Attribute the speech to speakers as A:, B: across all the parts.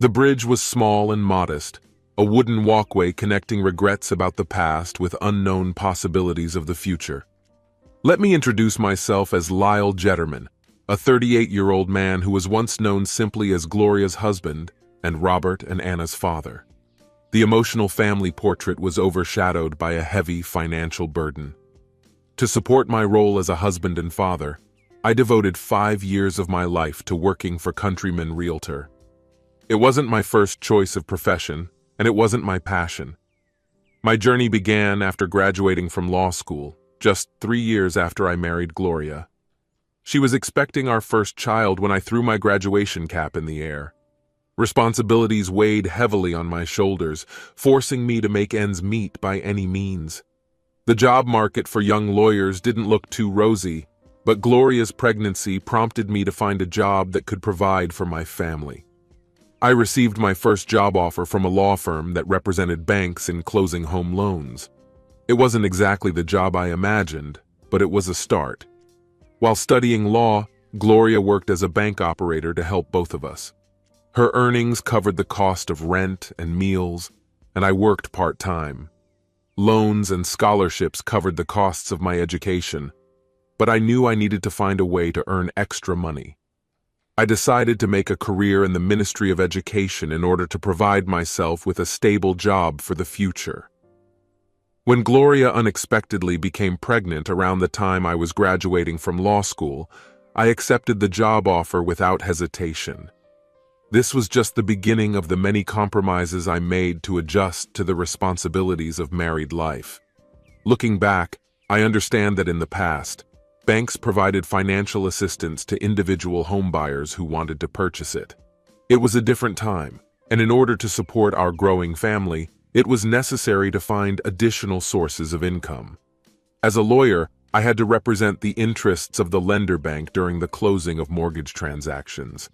A: The bridge was small and modest, a wooden walkway connecting regrets about the past with unknown possibilities of the future. Let me introduce myself as Lyle Jetterman, a 38-year-old man who was once known simply as Gloria's husband and Robert and Anna's father. The emotional family portrait was overshadowed by a heavy financial burden. To support my role as a husband and father, I devoted 5 years of my life to working for Countryman Realtor. It wasn't my first choice of profession, and it wasn't my passion. My journey began after graduating from law school, just 3 years after I married Gloria. She was expecting our first child when I threw my graduation cap in the air. Responsibilities weighed heavily on my shoulders, forcing me to make ends meet by any means. The job market for young lawyers didn't look too rosy, but Gloria's pregnancy prompted me to find a job that could provide for my family. I received my first job offer from a law firm that represented banks in closing home loans. It wasn't exactly the job I imagined, but it was a start. While studying law, Gloria worked as a bank operator to help both of us. Her earnings covered the cost of rent and meals, and I worked part-time. Loans and scholarships covered the costs of my education, but I knew I needed to find a way to earn extra money. I decided to make a career in the Ministry of Education in order to provide myself with a stable job for the future. When Gloria unexpectedly became pregnant around the time I was graduating from law school, I accepted the job offer without hesitation. This was just the beginning of the many compromises I made to adjust to the responsibilities of married life. Looking back, I understand that in the past, banks provided financial assistance to individual homebuyers who wanted to purchase it. It was a different time, and in order to support our growing family, it was necessary to find additional sources of income. As a lawyer, I had to represent the interests of the lender bank during the closing of mortgage transactions.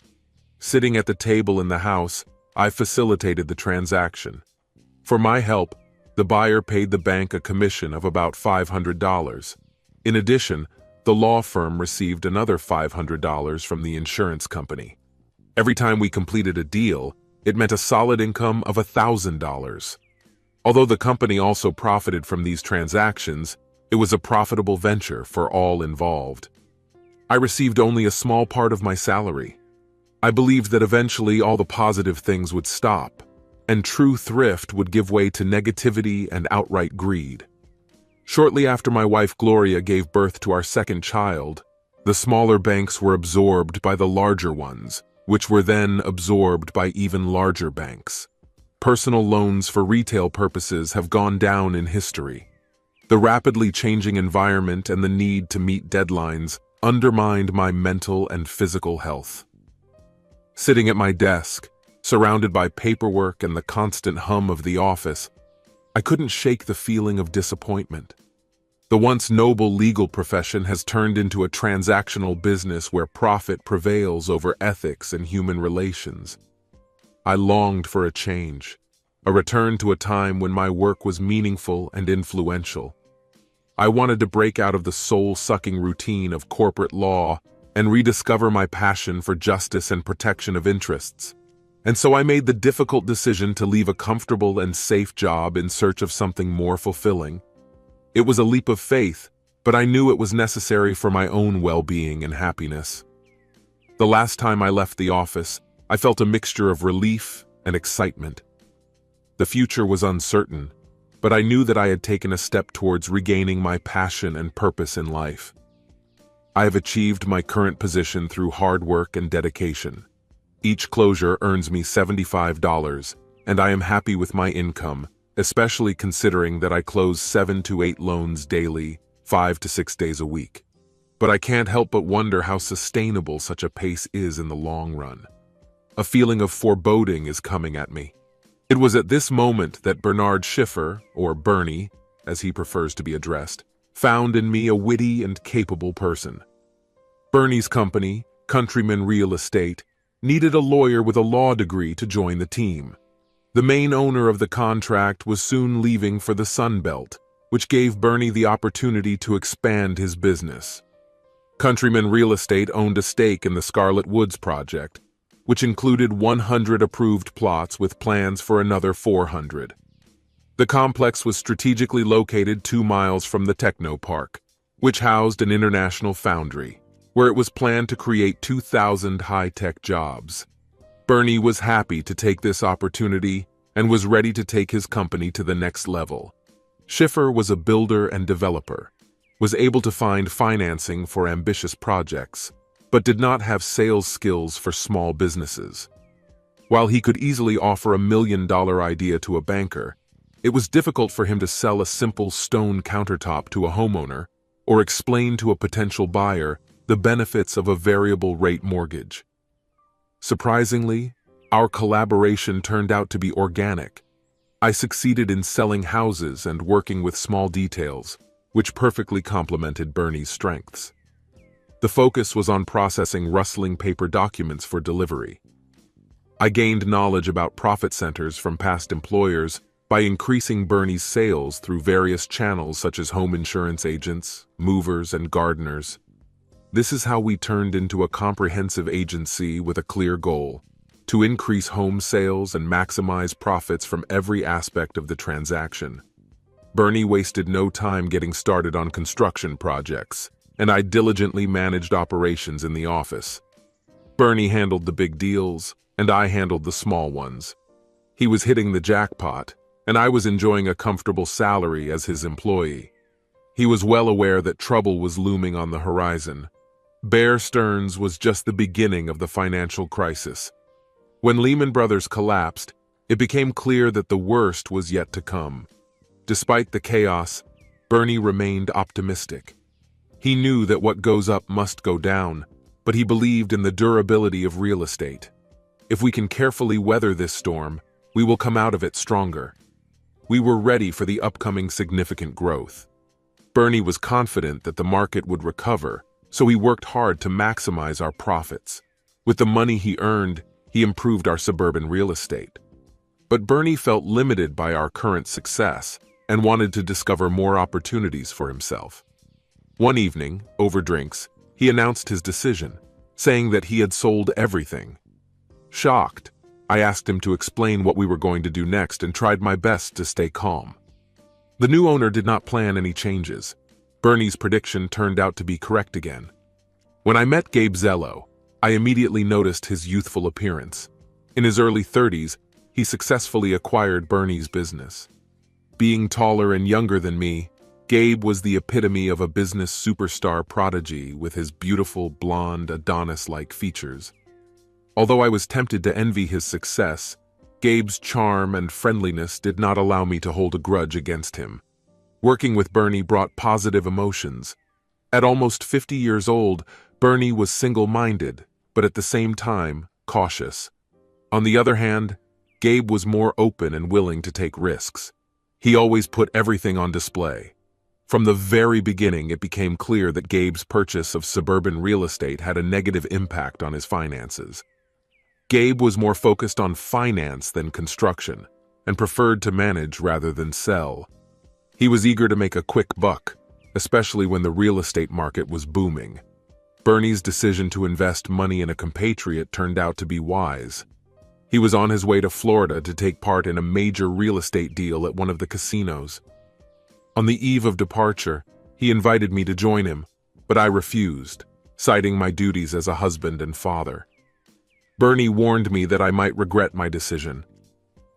A: Sitting at the table in the house, I facilitated the transaction. For my help, the buyer paid the bank a commission of about $500. In addition, the law firm received another $500 from the insurance company. Every time we completed a deal, it meant a solid income of $1,000. Although the company also profited from these transactions, it was a profitable venture for all involved. I received only a small part of my salary. I believed that eventually all the positive things would stop, and true thrift would give way to negativity and outright greed. Shortly after my wife Gloria gave birth to our second child, the smaller banks were absorbed by the larger ones, which were then absorbed by even larger banks. Personal loans for retail purposes have gone down in history. The rapidly changing environment and the need to meet deadlines undermined my mental and physical health. Sitting at my desk, surrounded by paperwork and the constant hum of the office, I couldn't shake the feeling of disappointment. The once noble legal profession has turned into a transactional business where profit prevails over ethics and human relations. I longed for a change, a return to a time when my work was meaningful and influential. I wanted to break out of the soul-sucking routine of corporate law and rediscover my passion for justice and protection of interests. And so I made the difficult decision to leave a comfortable and safe job in search of something more fulfilling. It was a leap of faith, but I knew it was necessary for my own well-being and happiness. The last time I left the office, I felt a mixture of relief and excitement. The future was uncertain, but I knew that I had taken a step towards regaining my passion and purpose in life. I have achieved my current position through hard work and dedication. Each closure earns me $75, and I am happy with my income, especially considering that I close 7 to 8 loans daily, 5 to 6 days a week. But I can't help but wonder how sustainable such a pace is in the long run. A feeling of foreboding is coming at me. It was at this moment that Bernard Schiffer, or Bernie, as he prefers to be addressed, found in me a witty and capable person. Bernie's company, Countryman Real Estate, needed a lawyer with a law degree to join the team. The main owner of the contract was soon leaving for the Sun Belt, which gave Bernie the opportunity to expand his business. Countryman Real Estate owned a stake in the Scarlet Woods project, which included 100 approved plots with plans for another 400. The complex was strategically located 2 miles from the Techno Park, which housed an international foundry, where it was planned to create 2,000 high-tech jobs. Bernie was happy to take this opportunity and was ready to take his company to the next level. Schiffer was a builder and developer, was able to find financing for ambitious projects, but did not have sales skills for small businesses. While he could easily offer a $1 million idea to a banker, it was difficult for him to sell a simple stone countertop to a homeowner or explain to a potential buyer the benefits of a variable rate mortgage. Surprisingly, our collaboration turned out to be organic. I succeeded in selling houses and working with small details, which perfectly complemented Bernie's strengths. The focus was on processing rustling paper documents for delivery. I gained knowledge about profit centers from past employers by increasing Bernie's sales through various channels such as home insurance agents, movers, and gardeners. This is how we turned into a comprehensive agency with a clear goal: to increase home sales and maximize profits from every aspect of the transaction. Bernie wasted no time getting started on construction projects, and I diligently managed operations in the office. Bernie handled the big deals, and I handled the small ones. He was hitting the jackpot, and I was enjoying a comfortable salary as his employee. He was well aware that trouble was looming on the horizon. Bear Stearns was just the beginning of the financial crisis. When Lehman Brothers collapsed, it became clear that the worst was yet to come. Despite the chaos, Bernie remained optimistic. He knew that what goes up must go down, but he believed in the durability of real estate. If we can carefully weather this storm, we will come out of it stronger. We were ready for the upcoming significant growth. Bernie was confident that the market would recover, so he worked hard to maximize our profits. With the money he earned, he improved our suburban real estate. But Bernie felt limited by our current success and wanted to discover more opportunities for himself. One evening, over drinks, he announced his decision, saying that he had sold everything. Shocked, I asked him to explain what we were going to do next and tried my best to stay calm. The new owner did not plan any changes. Bernie's prediction turned out to be correct again. When I met Gabe Zello, I immediately noticed his youthful appearance. In his early 30s, he successfully acquired Bernie's business. Being taller and younger than me, Gabe was the epitome of a business superstar prodigy with his beautiful, blonde, Adonis-like features. Although I was tempted to envy his success, Gabe's charm and friendliness did not allow me to hold a grudge against him. Working with Bernie brought positive emotions. At almost 50 years old, Bernie was single-minded, but at the same time, cautious. On the other hand, Gabe was more open and willing to take risks. He always put everything on display. From the very beginning, it became clear that Gabe's purchase of suburban real estate had a negative impact on his finances. Gabe was more focused on finance than construction, and preferred to manage rather than sell. He was eager to make a quick buck, especially when the real estate market was booming. Bernie's decision to invest money in a compatriot turned out to be wise. He was on his way to Florida to take part in a major real estate deal at one of the casinos. On the eve of departure, he invited me to join him, but I refused, citing my duties as a husband and father. Bernie warned me that I might regret my decision.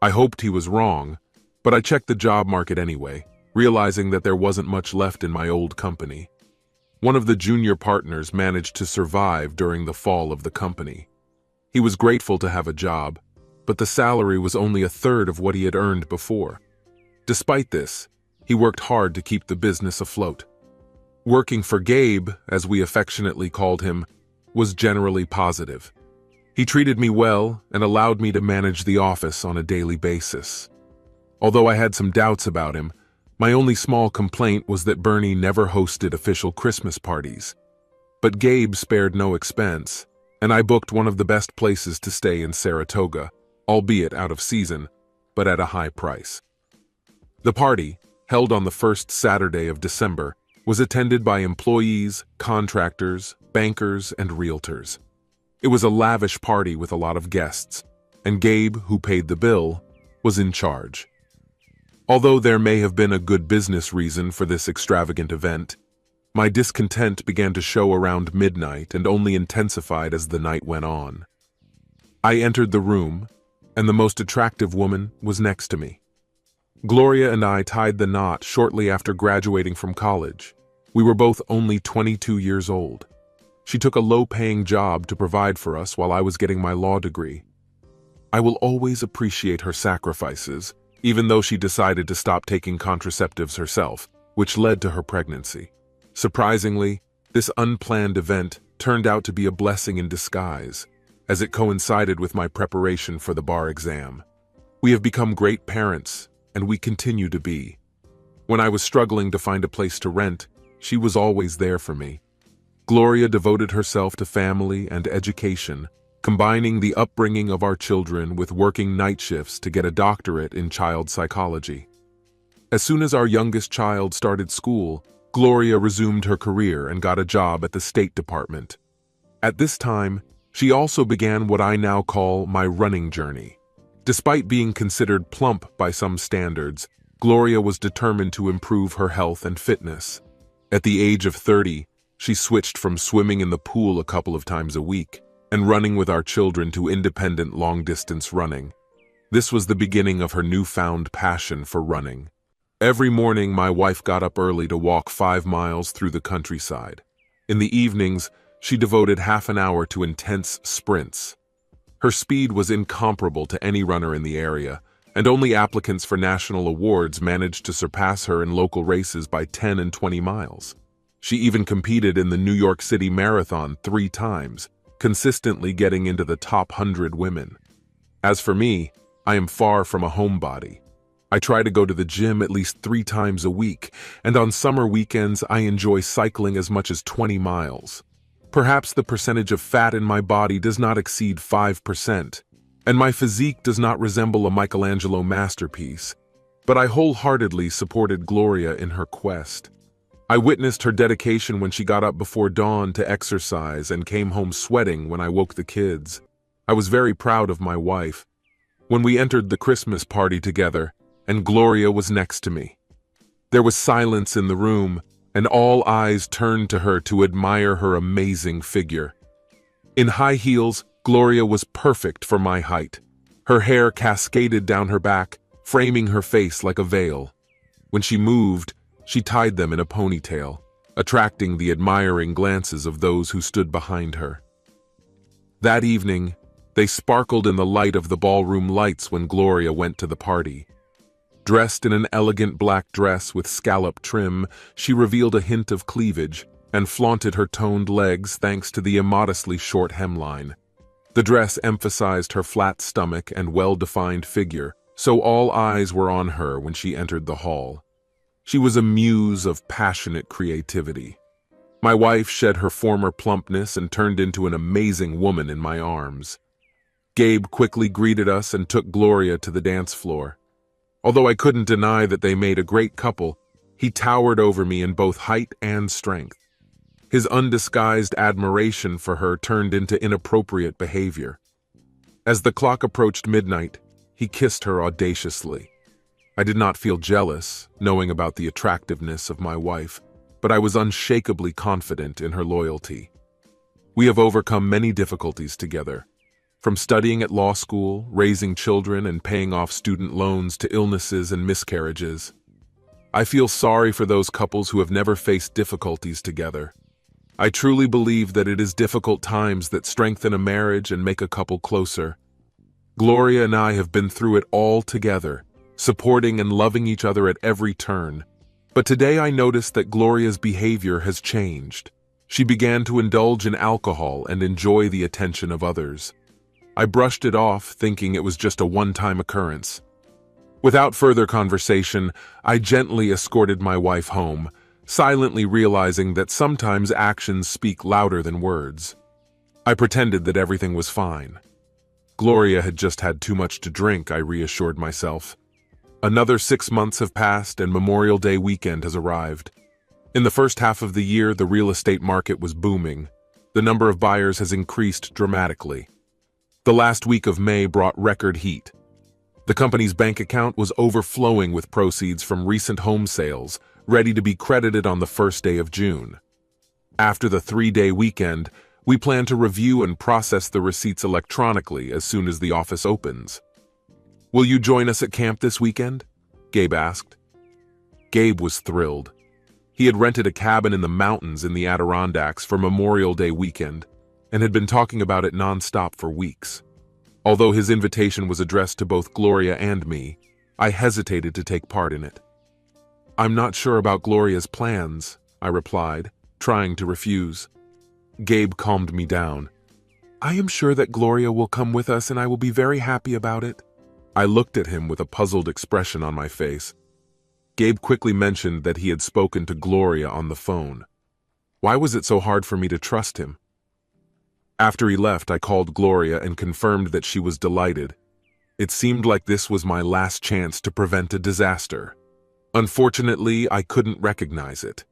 A: I hoped he was wrong, but I checked the job market anyway, realizing that there wasn't much left in my old company. One of the junior partners managed to survive during the fall of the company. He was grateful to have a job, but the salary was only a third of what he had earned before. Despite this, he worked hard to keep the business afloat. Working for Gabe, as we affectionately called him, was generally positive. He treated me well and allowed me to manage the office on a daily basis. Although I had some doubts about him, my only small complaint was that Bernie never hosted official Christmas parties. But Gabe spared no expense, and I booked one of the best places to stay in Saratoga, albeit out of season, but at a high price. The party, held on the first Saturday of December, was attended by employees, contractors, bankers, and realtors. It was a lavish party with a lot of guests, and Gabe, who paid the bill, was in charge. Although there may have been a good business reason for this extravagant event, my discontent began to show around midnight and only intensified as the night went on. I entered the room, and the most attractive woman was next to me. Gloria and I tied the knot shortly after graduating from college. We were both only 22 years old. She took a low-paying job to provide for us while I was getting my law degree. I will always appreciate her sacrifices, even though she decided to stop taking contraceptives herself, which led to her pregnancy. Surprisingly, this unplanned event turned out to be a blessing in disguise, as it coincided with my preparation for the bar exam. We have become great parents, and we continue to be. When I was struggling to find a place to rent, she was always there for me. Gloria devoted herself to family and education, combining the upbringing of our children with working night shifts to get a doctorate in child psychology. As soon as our youngest child started school, Gloria resumed her career and got a job at the State Department. At this time, she also began what I now call my running journey. Despite being considered plump by some standards, Gloria was determined to improve her health and fitness. At the age of 30, she switched from swimming in the pool a couple of times a week and running with our children to independent long-distance running. This was the beginning of her newfound passion for running. Every morning, my wife got up early to walk 5 miles through the countryside. In the evenings, she devoted half an hour to intense sprints. Her speed was incomparable to any runner in the area, and only applicants for national awards managed to surpass her in local races by 10 and 20 miles. She even competed in the New York City Marathon 3 times, consistently getting into the top 100 women. As for me, I am far from a homebody. I try to go to the gym at least 3 times a week, and on summer weekends I enjoy cycling as much as 20 miles. Perhaps the percentage of fat in my body does not exceed 5%, and my physique does not resemble a Michelangelo masterpiece, but I wholeheartedly supported Gloria in her quest. I witnessed her dedication when she got up before dawn to exercise and came home sweating when I woke the kids. I was very proud of my wife. When we entered the Christmas party together, and Gloria was next to me, there was silence in the room, and all eyes turned to her to admire her amazing figure. In high heels, Gloria was perfect for my height. Her hair cascaded down her back, framing her face like a veil. When she moved, she tied them in a ponytail, attracting the admiring glances of those who stood behind her. That evening, they sparkled in the light of the ballroom lights when Gloria went to the party. Dressed in an elegant black dress with scallop trim, she revealed a hint of cleavage and flaunted her toned legs thanks to the immodestly short hemline. The dress emphasized her flat stomach and well-defined figure, so all eyes were on her when she entered the hall. She was a muse of passionate creativity. My wife shed her former plumpness and turned into an amazing woman in my arms. Gabe quickly greeted us and took Gloria to the dance floor. Although I couldn't deny that they made a great couple, he towered over me in both height and strength. His undisguised admiration for her turned into inappropriate behavior. As the clock approached midnight, he kissed her audaciously. I did not feel jealous, knowing about the attractiveness of my wife, but I was unshakably confident in her loyalty. We have overcome many difficulties together, from studying at law school, raising children, and paying off student loans to illnesses and miscarriages. I feel sorry for those couples who have never faced difficulties together. I truly believe that it is difficult times that strengthen a marriage and make a couple closer. Gloria and I have been through it all together, supporting and loving each other at every turn. But today I noticed that Gloria's behavior has changed. She began to indulge in alcohol and enjoy the attention of others. I brushed it off, thinking it was just a one-time occurrence. Without further conversation, I gently escorted my wife home, silently realizing that sometimes actions speak louder than words. I pretended that everything was fine. Gloria had just had too much to drink, I reassured myself. Another 6 months have passed and Memorial Day weekend has arrived. In the first half of the year, the real estate market was booming. The number of buyers has increased dramatically. The last week of May brought record heat. The company's bank account was overflowing with proceeds from recent home sales, ready to be credited on the first day of June. After the 3-day weekend, we plan to review and process the receipts electronically as soon as the office opens. "Will you join us at camp this weekend?" Gabe asked. Gabe was thrilled. He had rented a cabin in the mountains in the Adirondacks for Memorial Day weekend and had been talking about it nonstop for weeks. Although his invitation was addressed to both Gloria and me, I hesitated to take part in it. "I'm not sure about Gloria's plans," I replied, trying to refuse. Gabe calmed me down. "I am sure that Gloria will come with us and I will be very happy about it." I looked at him with a puzzled expression on my face. Gabe quickly mentioned that he had spoken to Gloria on the phone. Why was it so hard for me to trust him? After he left, I called Gloria and confirmed that she was delighted. It seemed like this was my last chance to prevent a disaster. Unfortunately, I couldn't recognize it.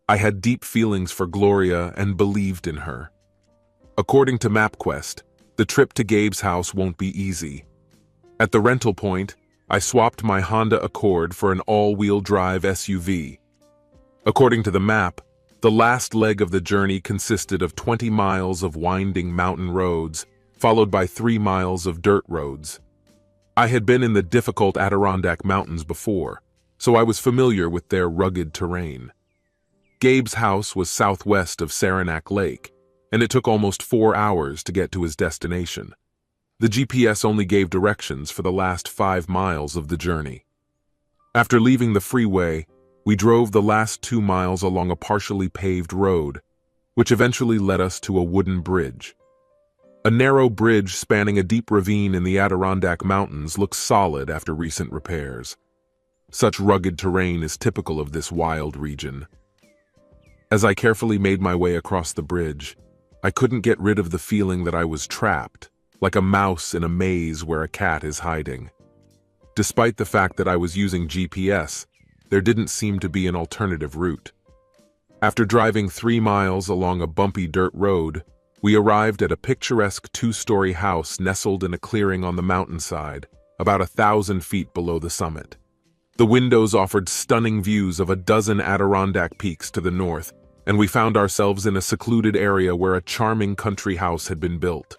A: I had deep feelings for Gloria and believed in her. According to MapQuest, the trip to Gabe's house won't be easy. At the rental point, I swapped my Honda Accord for an all-wheel drive SUV. According to the map, the last leg of the journey consisted of 20 miles of winding mountain roads, followed by 3 miles of dirt roads. I had been in the difficult Adirondack Mountains before, so I was familiar with their rugged terrain. Gabe's house was southwest of Saranac Lake, and it took almost 4 hours to get to his destination. The GPS only gave directions for the last 5 miles of the journey. After leaving the freeway, we drove the last 2 miles along a partially paved road, which eventually led us to a wooden bridge. A narrow bridge spanning a deep ravine in the Adirondack Mountains looks solid after recent repairs. Such rugged terrain is typical of this wild region. As I carefully made my way across the bridge, I couldn't get rid of the feeling that I was trapped, like a mouse in a maze where a cat is hiding. Despite the fact that I was using GPS, there didn't seem to be an alternative route. After driving 3 miles along a bumpy dirt road, we arrived at a picturesque 2-story house nestled in a clearing on the mountainside, about 1,000 feet below the summit. The windows offered stunning views of a dozen Adirondack peaks to the north, and we found ourselves in a secluded area where a charming country house had been built.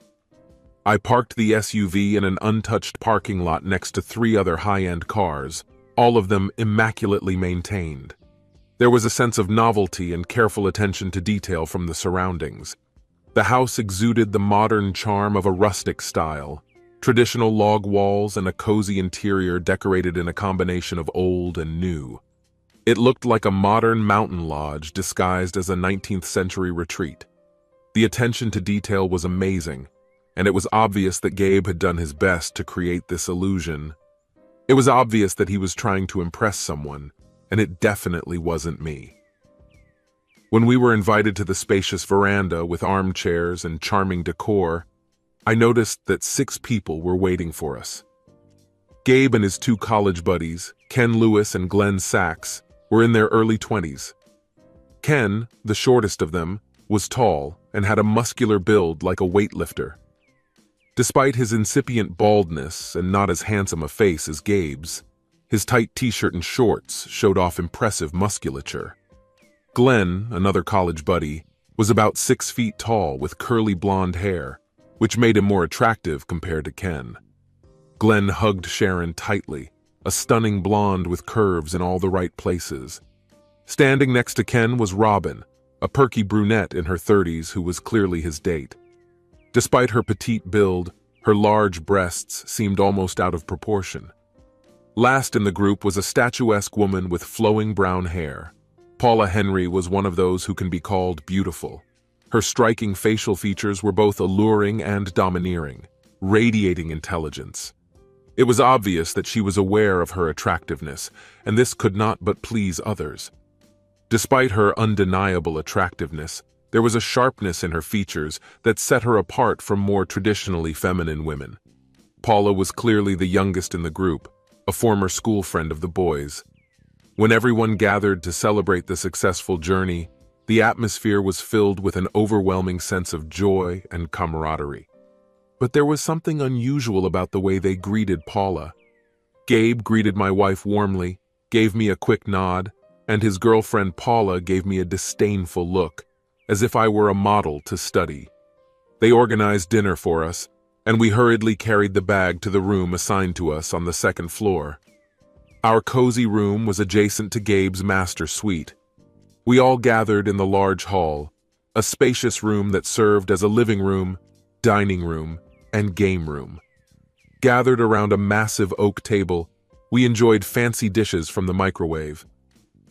A: I parked the SUV in an untouched parking lot next to 3 other high-end cars, all of them immaculately maintained. There was a sense of novelty and careful attention to detail from the surroundings. The house exuded the modern charm of a rustic style, traditional log walls and a cozy interior decorated in a combination of old and new. It looked like a modern mountain lodge disguised as a 19th century retreat. The attention to detail was amazing, and it was obvious that Gabe had done his best to create this illusion. It was obvious that he was trying to impress someone, and it definitely wasn't me. When we were invited to the spacious veranda with armchairs and charming decor, I noticed that 6 people were waiting for us. Gabe and his 2 college buddies, Ken Lewis and Glenn Sachs, were in their early 20s. Ken, the shortest of them, was tall and had a muscular build like a weightlifter. Despite his incipient baldness and not as handsome a face as Gabe's, his tight t-shirt and shorts showed off impressive musculature. Glenn, another college buddy, was about 6 feet tall with curly blonde hair, which made him more attractive compared to Ken. Glenn hugged Sharon tightly, a stunning blonde with curves in all the right places. Standing next to Ken was Robin, a perky brunette in her 30s who was clearly his date. Despite her petite build, her large breasts seemed almost out of proportion. Last in the group was a statuesque woman with flowing brown hair. Paula Henry was one of those who can be called beautiful. Her striking facial features were both alluring and domineering, radiating intelligence. It was obvious that she was aware of her attractiveness, and this could not but please others. Despite her undeniable attractiveness, there was a sharpness in her features that set her apart from more traditionally feminine women. Paula was clearly the youngest in the group, a former school friend of the boys. When everyone gathered to celebrate the successful journey, The atmosphere was filled with an overwhelming sense of joy and camaraderie. But there was something unusual about the way they greeted Paula. Gabe greeted my wife warmly, gave me a quick nod, and his girlfriend Paula gave me a disdainful look, as if I were a model to study. They organized dinner for us, and we hurriedly carried the bag to the room assigned to us on the second floor. Our cozy room was adjacent to Gabe's master suite. We all gathered in the large hall, a spacious room that served as a living room, dining room, and game room. Gathered around a massive oak table, we enjoyed fancy dishes from the microwave.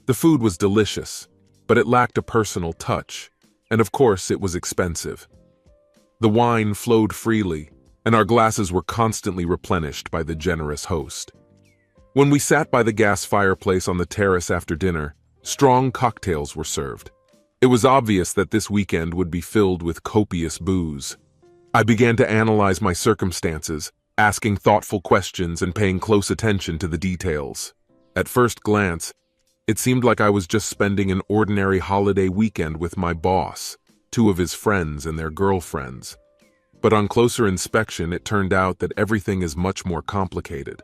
A: The food was delicious, but it lacked a personal touch, and of course it was expensive. The wine flowed freely, and our glasses were constantly replenished by the generous host. When we sat by the gas fireplace on the terrace after dinner, strong cocktails were served. It was obvious that this weekend would be filled with copious booze. I began to analyze my circumstances, asking thoughtful questions and paying close attention to the details. At first glance, it seemed like I was just spending an ordinary holiday weekend with my boss, two of his friends and their girlfriends. But on closer inspection, it turned out that everything is much more complicated.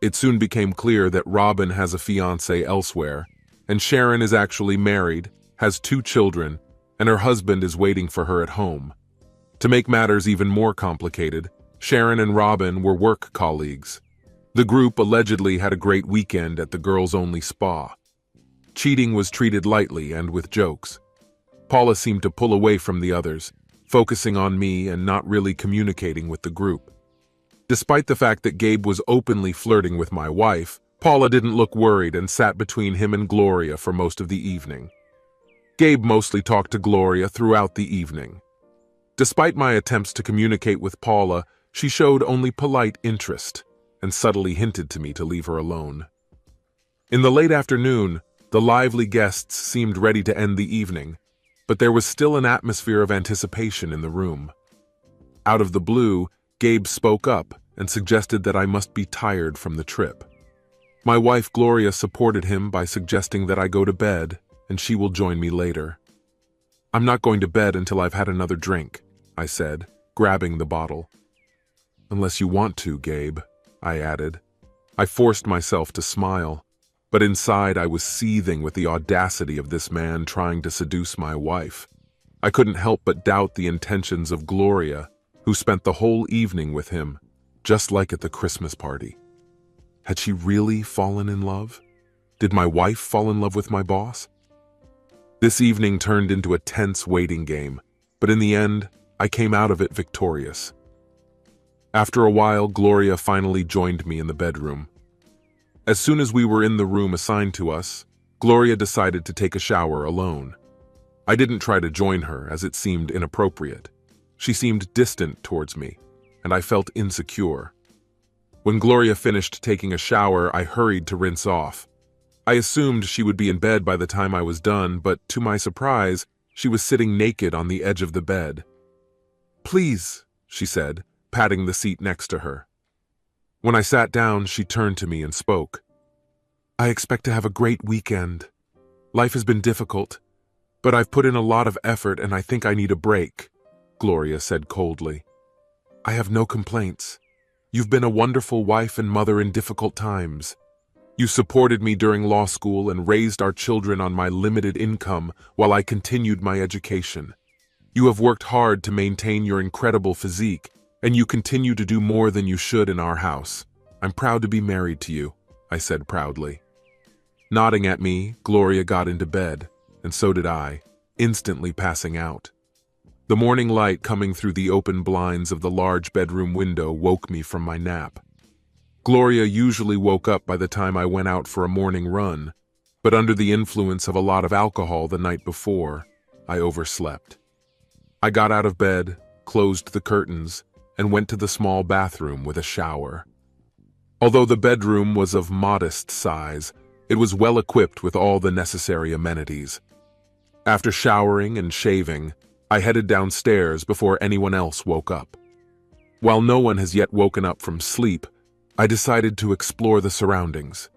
A: It soon became clear that Robin has a fiancé elsewhere, and Sharon is actually married, has 2 children, and her husband is waiting for her at home. To make matters even more complicated, Sharon and Robin were work colleagues. The group allegedly had a great weekend at the girls-only spa. Cheating was treated lightly and with jokes. Paula seemed to pull away from the others, focusing on me and not really communicating with the group. Despite the fact that Gabe was openly flirting with my wife, Paula didn't look worried and sat between him and Gloria for most of the evening. Gabe mostly talked to Gloria throughout the evening. Despite my attempts to communicate with Paula, she showed only polite interest and subtly hinted to me to leave her alone. In the late afternoon, the lively guests seemed ready to end the evening, but there was still an atmosphere of anticipation in the room. Out of the blue, Gabe spoke up and suggested that I must be tired from the trip. My wife Gloria supported him by suggesting that I go to bed and she will join me later. "I'm not going to bed until I've had another drink," I said, grabbing the bottle. "Unless you want to, Gabe," I added. I forced myself to smile, but inside I was seething with the audacity of this man trying to seduce my wife. I couldn't help but doubt the intentions of Gloria, who spent the whole evening with him, just like at the Christmas party. Had she really fallen in love? Did my wife fall in love with my boss? This evening turned into a tense waiting game, but in the end, I came out of it victorious. After a while, Gloria finally joined me in the bedroom. As soon as we were in the room assigned to us, Gloria decided to take a shower alone. I didn't try to join her, as it seemed inappropriate. She seemed distant towards me, and I felt insecure. When Gloria finished taking a shower, I hurried to rinse off. I assumed she would be in bed by the time I was done, but to my surprise, she was sitting naked on the edge of the bed. "Please," she said, patting the seat next to her. When I sat down, she turned to me and spoke. "I expect to have a great weekend. Life has been difficult, but I've put in a lot of effort and I think I need a break," Gloria said coldly. "I have no complaints. You've been a wonderful wife and mother in difficult times. You supported me during law school and raised our children on my limited income while I continued my education. You have worked hard to maintain your incredible physique, and you continue to do more than you should in our house. I'm proud to be married to you," I said proudly. Nodding at me, Gloria got into bed, and so did I, instantly passing out. The morning light coming through the open blinds of the large bedroom window woke me from my nap. Gloria usually woke up by the time I went out for a morning run, but under the influence of a lot of alcohol the night before, I overslept. I got out of bed, closed the curtains, and went to the small bathroom with a shower. Although the bedroom was of modest size, it was well equipped with all the necessary amenities. After showering and shaving, I headed downstairs before anyone else woke up. While no one has yet woken up from sleep, I decided to explore the surroundings.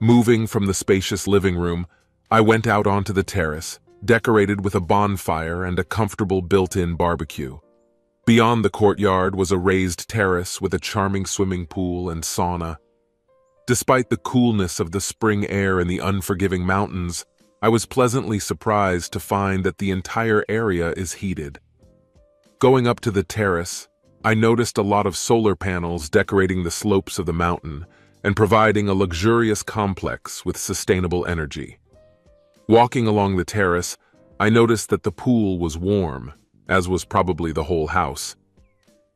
A: Moving from the spacious living room, I went out onto the terrace, decorated with a bonfire and a comfortable built-in barbecue. Beyond the courtyard was a raised terrace with a charming swimming pool and sauna. Despite the coolness of the spring air in the unforgiving mountains, I was pleasantly surprised to find that the entire area is heated. Going up to the terrace, I noticed a lot of solar panels decorating the slopes of the mountain and providing a luxurious complex with sustainable energy. Walking along the terrace, I noticed that the pool was warm, as was probably the whole house.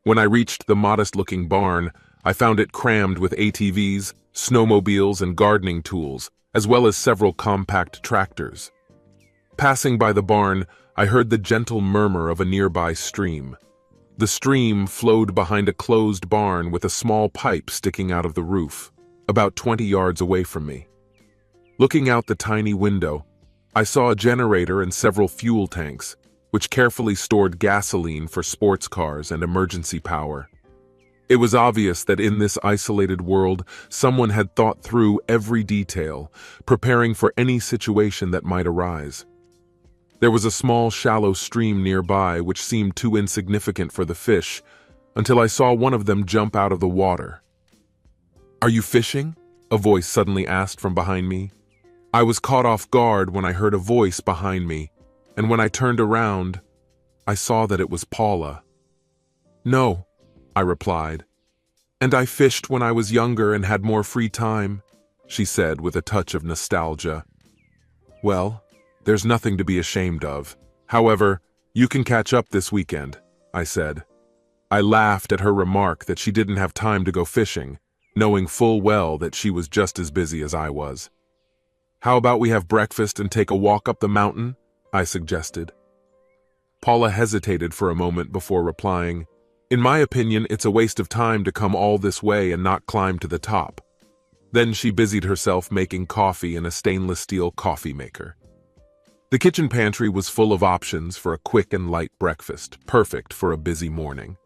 A: When I reached the modest-looking barn, I found it crammed with ATVs, snowmobiles, and gardening tools, as well as several compact tractors. Passing by the barn, I heard the gentle murmur of a nearby stream. The stream flowed behind a closed barn with a small pipe sticking out of the roof, about 20 yards away from me. Looking out the tiny window, I saw a generator and several fuel tanks, which carefully stored gasoline for sports cars and emergency power. It was obvious that in this isolated world, someone had thought through every detail, preparing for any situation that might arise. There was a small, shallow stream nearby which seemed too insignificant for the fish, until I saw one of them jump out of the water. "Are you fishing?" a voice suddenly asked from behind me. I was caught off guard when I heard a voice behind me, and when I turned around, I saw that it was Paula. "No," I replied. "And I fished when I was younger and had more free time," she said with a touch of nostalgia. "Well, there's nothing to be ashamed of. However, you can catch up this weekend," I said. I laughed at her remark that she didn't have time to go fishing, knowing full well that she was just as busy as I was. "How about we have breakfast and take a walk up the mountain?" I suggested. Paula hesitated for a moment before replying, "In my opinion, it's a waste of time to come all this way and not climb to the top." Then she busied herself making coffee in a stainless steel coffee maker. The kitchen pantry was full of options for a quick and light breakfast, perfect for a busy morning.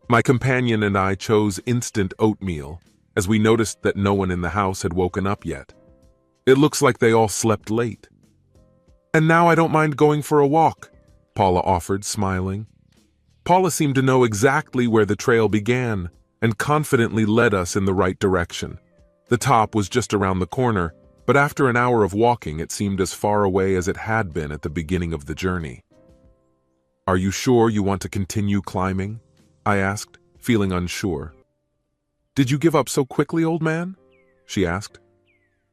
A: My companion and I chose instant oatmeal, as we noticed that no one in the house had woken up yet. It looks like they all slept late. "And now I don't mind going for a walk," Paula offered, smiling. Paula seemed to know exactly where the trail began and confidently led us in the right direction. The top was just around the corner, but after an hour of walking, it seemed as far away as it had been at the beginning of the journey. "Are you sure you want to continue climbing?" I asked, feeling unsure. "Did you give up so quickly, old man?" she asked.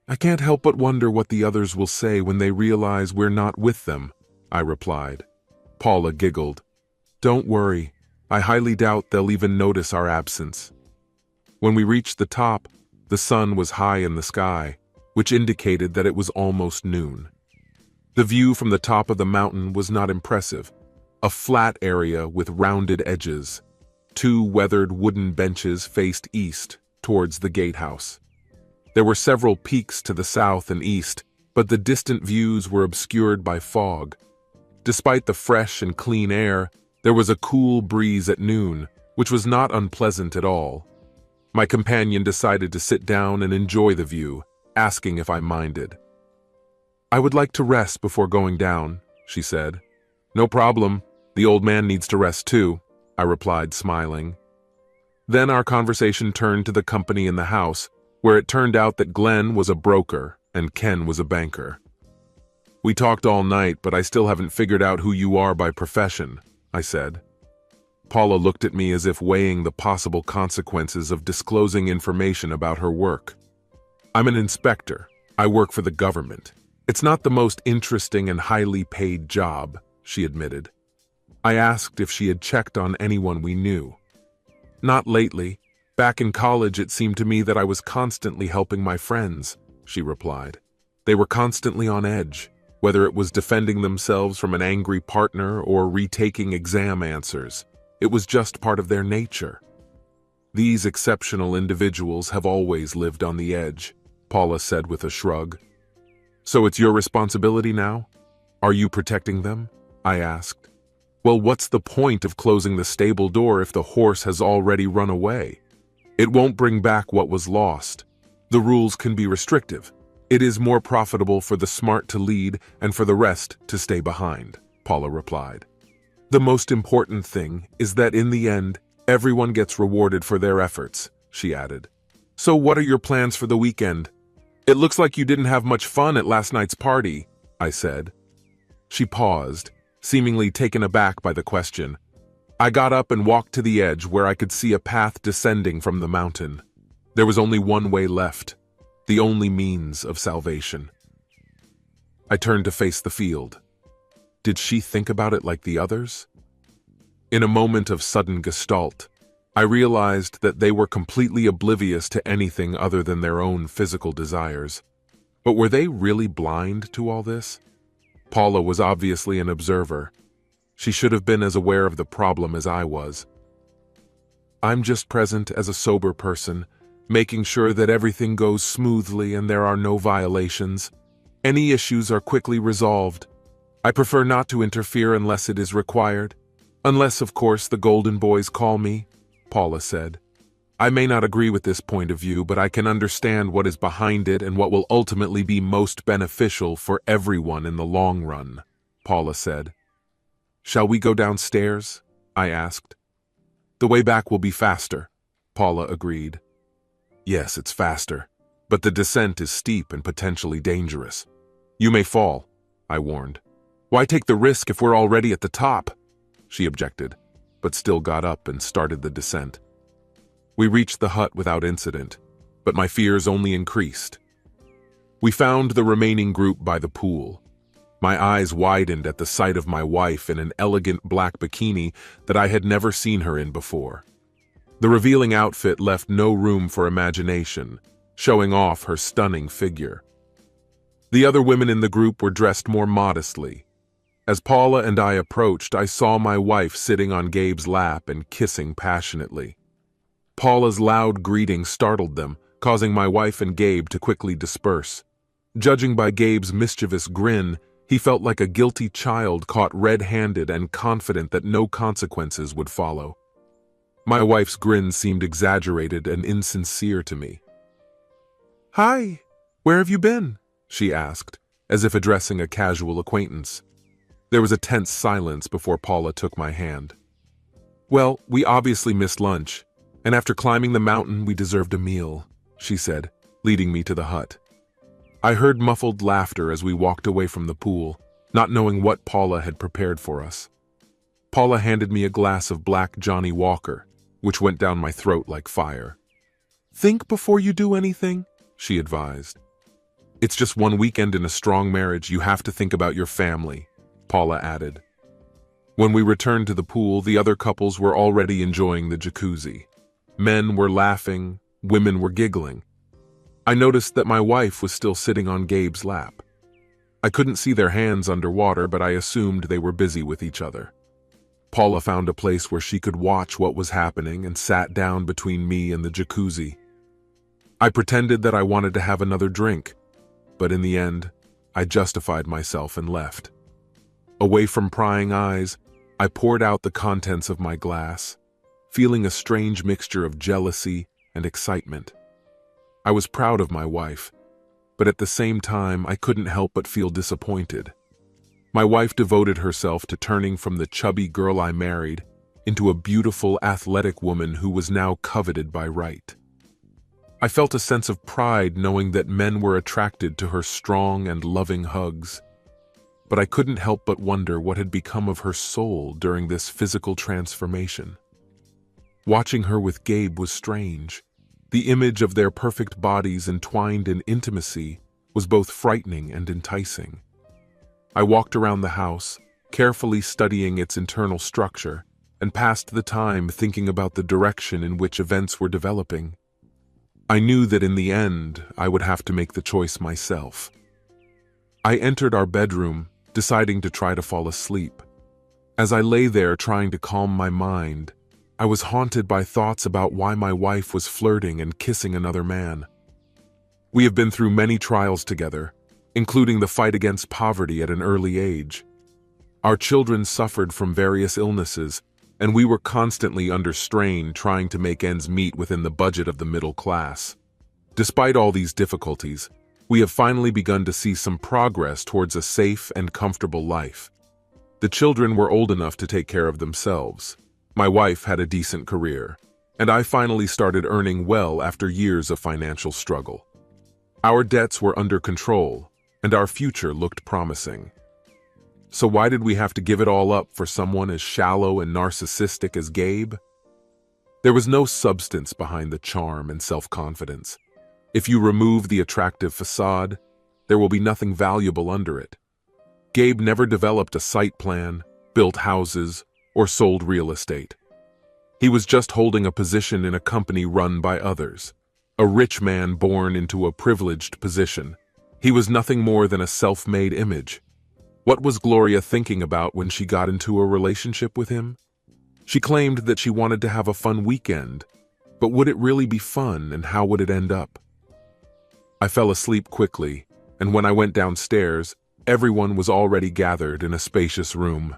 A: "I can't help but wonder what the others will say when they realize we're not with them," I replied. Paula giggled. "Don't worry, I highly doubt they'll even notice our absence." When we reached the top, the sun was high in the sky, which indicated that it was almost noon. The view from the top of the mountain was not impressive, a flat area with rounded edges. 2 weathered wooden benches faced east, towards the gatehouse. There were several peaks to the south and east, but the distant views were obscured by fog. Despite the fresh and clean air, there was a cool breeze at noon, which was not unpleasant at all. My companion decided to sit down and enjoy the view, asking if I minded. "I would like to rest before going down," she said. "No problem. The old man needs to rest too," I replied, smiling. Then our conversation turned to the company in the house, where it turned out that Glenn was a broker and Ken was a banker. "We talked all night, but I still haven't figured out who you are by profession," I said. Paula looked at me as if weighing the possible consequences of disclosing information about her work. "I'm an inspector. I work for the government. It's not the most interesting and highly paid job," she admitted. I asked if she had checked on anyone we knew. "Not lately. Back in college, it seemed to me that I was constantly helping my friends," she replied. "They were constantly on edge, whether it was defending themselves from an angry partner or retaking exam answers. It was just part of their nature." "These exceptional individuals have always lived on the edge," Paula said with a shrug. "So it's your responsibility now? Are you protecting them?" I asked. "Well, what's the point of closing the stable door if the horse has already run away? It won't bring back what was lost. The rules can be restrictive. It is more profitable for the smart to lead and for the rest to stay behind, Paula replied. The most important thing is that in the end, everyone gets rewarded for their efforts, she added. So what are your plans for the weekend? It looks like you didn't have much fun at last night's party, I said. She paused, seemingly taken aback by the question. I got up and walked to the edge where I could see a path descending from the mountain. There was only one way left, the only means of salvation. I turned to face the field. Did she think about it like the others? In a moment of sudden gestalt, I realized that they were completely oblivious to anything other than their own physical desires. But were they really blind to all this? Paula was obviously an observer. She should have been as aware of the problem as I was. I'm just present as a sober person, making sure that everything goes smoothly and there are no violations. Any issues are quickly resolved. I prefer not to interfere unless it is required. Unless, of course, the Golden Boys call me, Paula said. I may not agree with this point of view, but I can understand what is behind it and what will ultimately be most beneficial for everyone in the long run, Paula said. Shall we go downstairs? I asked. The way back will be faster, Paula agreed. Yes, it's faster, but the descent is steep and potentially dangerous. You may fall, I warned. Why take the risk if we're already at the top? She objected, but still got up and started the descent. We reached the hut without incident, but my fears only increased. We found the remaining group by the pool. My eyes widened at the sight of my wife in an elegant black bikini that I had never seen her in before. The revealing outfit left no room for imagination, showing off her stunning figure. The other women in the group were dressed more modestly. As Paula and I approached, I saw my wife sitting on Gabe's lap and kissing passionately. Paula's loud greeting startled them, causing my wife and Gabe to quickly disperse. Judging by Gabe's mischievous grin, he felt like a guilty child caught red-handed and confident that no consequences would follow. My wife's grin seemed exaggerated and insincere to me. Hi, where have you been? She asked, as if addressing a casual acquaintance. There was a tense silence before Paula took my hand. Well, we obviously missed lunch. And after climbing the mountain, we deserved a meal, she said, leading me to the hut. I heard muffled laughter as we walked away from the pool, not knowing what Paula had prepared for us. Paula handed me a glass of black Johnny Walker, which went down my throat like fire. Think before you do anything, she advised. It's just one weekend in a strong marriage. You have to think about your family, Paula added. When we returned to the pool, the other couples were already enjoying the jacuzzi. Men were laughing, women were giggling. I noticed that my wife was still sitting on Gabe's lap. I couldn't see their hands underwater, but I assumed they were busy with each other. Paula found a place where she could watch what was happening and sat down between me and the jacuzzi. I pretended that I wanted to have another drink, but in the end, I justified myself and left. Away from prying eyes, I poured out the contents of my glass, feeling a strange mixture of jealousy and excitement. I was proud of my wife, but at the same time I couldn't help but feel disappointed. My wife devoted herself to turning from the chubby girl I married into a beautiful, athletic woman who was now coveted by right. I felt a sense of pride knowing that men were attracted to her strong and loving hugs, but I couldn't help but wonder what had become of her soul during this physical transformation. Watching her with Gabe was strange. The image of their perfect bodies entwined in intimacy was both frightening and enticing. I walked around the house, carefully studying its internal structure, and passed the time thinking about the direction in which events were developing. I knew that in the end, I would have to make the choice myself. I entered our bedroom, deciding to try to fall asleep. As I lay there trying to calm my mind, I was haunted by thoughts about why my wife was flirting and kissing another man. We have been through many trials together, including the fight against poverty at an early age. Our children suffered from various illnesses, and we were constantly under strain trying to make ends meet within the budget of the middle class. Despite all these difficulties, We have finally begun to see some progress towards a safe and comfortable life. The children were old enough to take care of themselves. My wife had a decent career, and I finally started earning well after years of financial struggle. Our debts were under control, and our future looked promising. So why did we have to give it all up for someone as shallow and narcissistic as Gabe? There was no substance behind the charm and self-confidence. If you remove the attractive facade, there will be nothing valuable under it. Gabe never developed a site plan, built houses, or sold real estate. He was just holding a position in a company run by others, a rich man born into a privileged position. He was nothing more than a self-made image. What was Gloria thinking about when she got into a relationship with him? She claimed that she wanted to have a fun weekend, but would it really be fun, and how would it end up? I fell asleep quickly, and when I went downstairs, everyone was already gathered in a spacious room.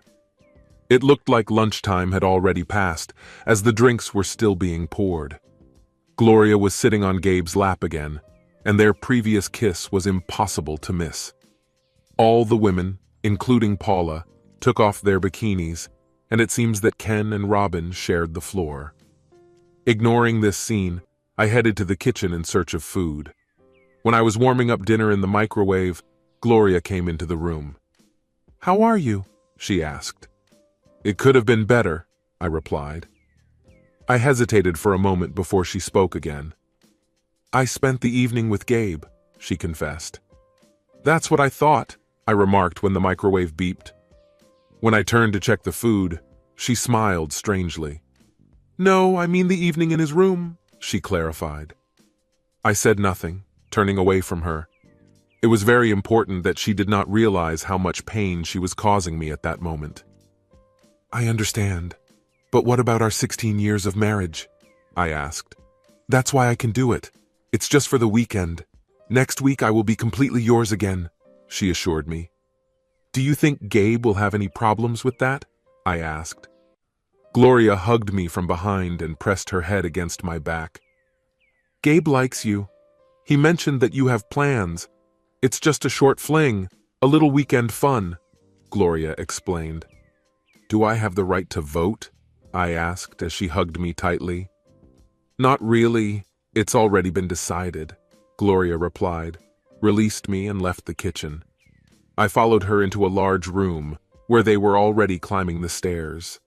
A: It looked like lunchtime had already passed, as the drinks were still being poured. Gloria was sitting on Gabe's lap again, and their previous kiss was impossible to miss. All the women, including Paula, took off their bikinis, and it seems that Ken and Robin shared the floor. Ignoring this scene, I headed to the kitchen in search of food. When I was warming up dinner in the microwave, Gloria came into the room. "How are you?" she asked. "It could have been better," I replied. I hesitated for a moment before she spoke again. "I spent the evening with Gabe," she confessed. "That's what I thought," I remarked when the microwave beeped. When I turned to check the food, she smiled strangely. "No, I mean the evening in his room," she clarified. I said nothing, turning away from her. It was very important that she did not realize how much pain she was causing me at that moment. "I understand, but what about our 16 years of marriage?" I asked. "That's why I can do it. It's just for the weekend. Next week I will be completely yours again," she assured me. "Do you think Gabe will have any problems with that?" I asked. Gloria hugged me from behind and pressed her head against my back. "Gabe likes you. He mentioned that you have plans. It's just a short fling, a little weekend fun," Gloria explained. "Do I have the right to vote?" I asked as she hugged me tightly. "Not really. It's already been decided," Gloria replied, released me and left the kitchen. I followed her into a large room where they were already climbing the stairs.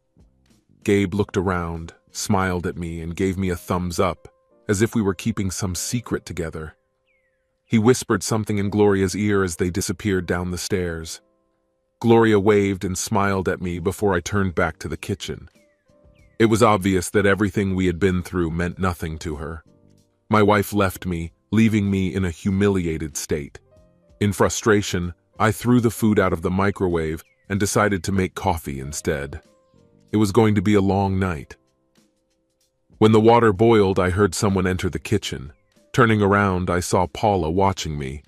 A: Gabe looked around, smiled at me, and gave me a thumbs up, as if we were keeping some secret together. He whispered something in Gloria's ear as they disappeared down the stairs. Gloria waved and smiled at me before I turned back to the kitchen. It was obvious that everything we had been through meant nothing to her. My wife left me, leaving me in a humiliated state. In frustration, I threw the food out of the microwave and decided to make coffee instead. It was going to be a long night. When the water boiled, I heard someone enter the kitchen. Turning around, I saw Paula watching me.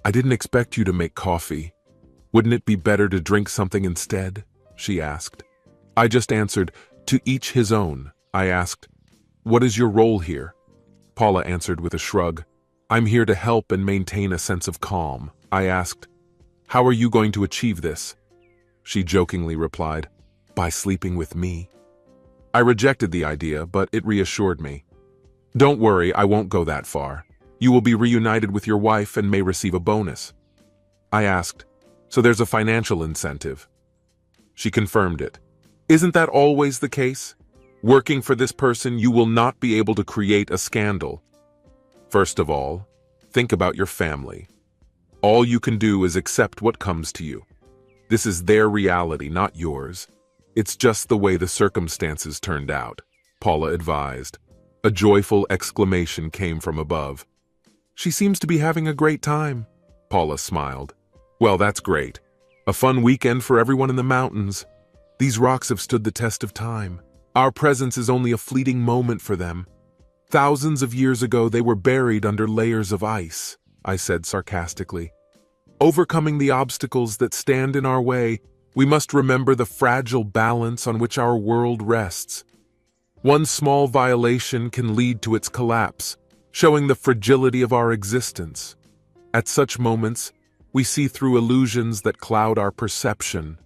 A: "I didn't expect you to make coffee. Wouldn't it be better to drink something instead?" she asked. I just answered, "To each his own." I asked, "What is your role here?" Paula answered with a shrug. "I'm here to help and maintain a sense of calm." I asked, "How are you going to achieve this?" She jokingly replied, "By sleeping with me." I rejected the idea, but it reassured me. "Don't worry, I won't go that far. You will be reunited with your wife and may receive a bonus." I asked, "So there's a financial incentive?" She confirmed it. "Isn't that always the case? Working for this person, you will not be able to create a scandal. First of all, think about your family. All you can do is accept what comes to you. This is their reality, not yours. It's just the way the circumstances turned out," Paula advised. A joyful exclamation came from above. "She seems to be having a great time," Paula smiled. "Well, that's great. A fun weekend for everyone in the mountains. These rocks have stood the test of time. Our presence is only a fleeting moment for them. Thousands of years ago, they were buried under layers of ice," I said sarcastically. "Overcoming the obstacles that stand in our way, we must remember the fragile balance on which our world rests. One small violation can lead to its collapse, showing the fragility of our existence. At such moments, we see through illusions that cloud our perception.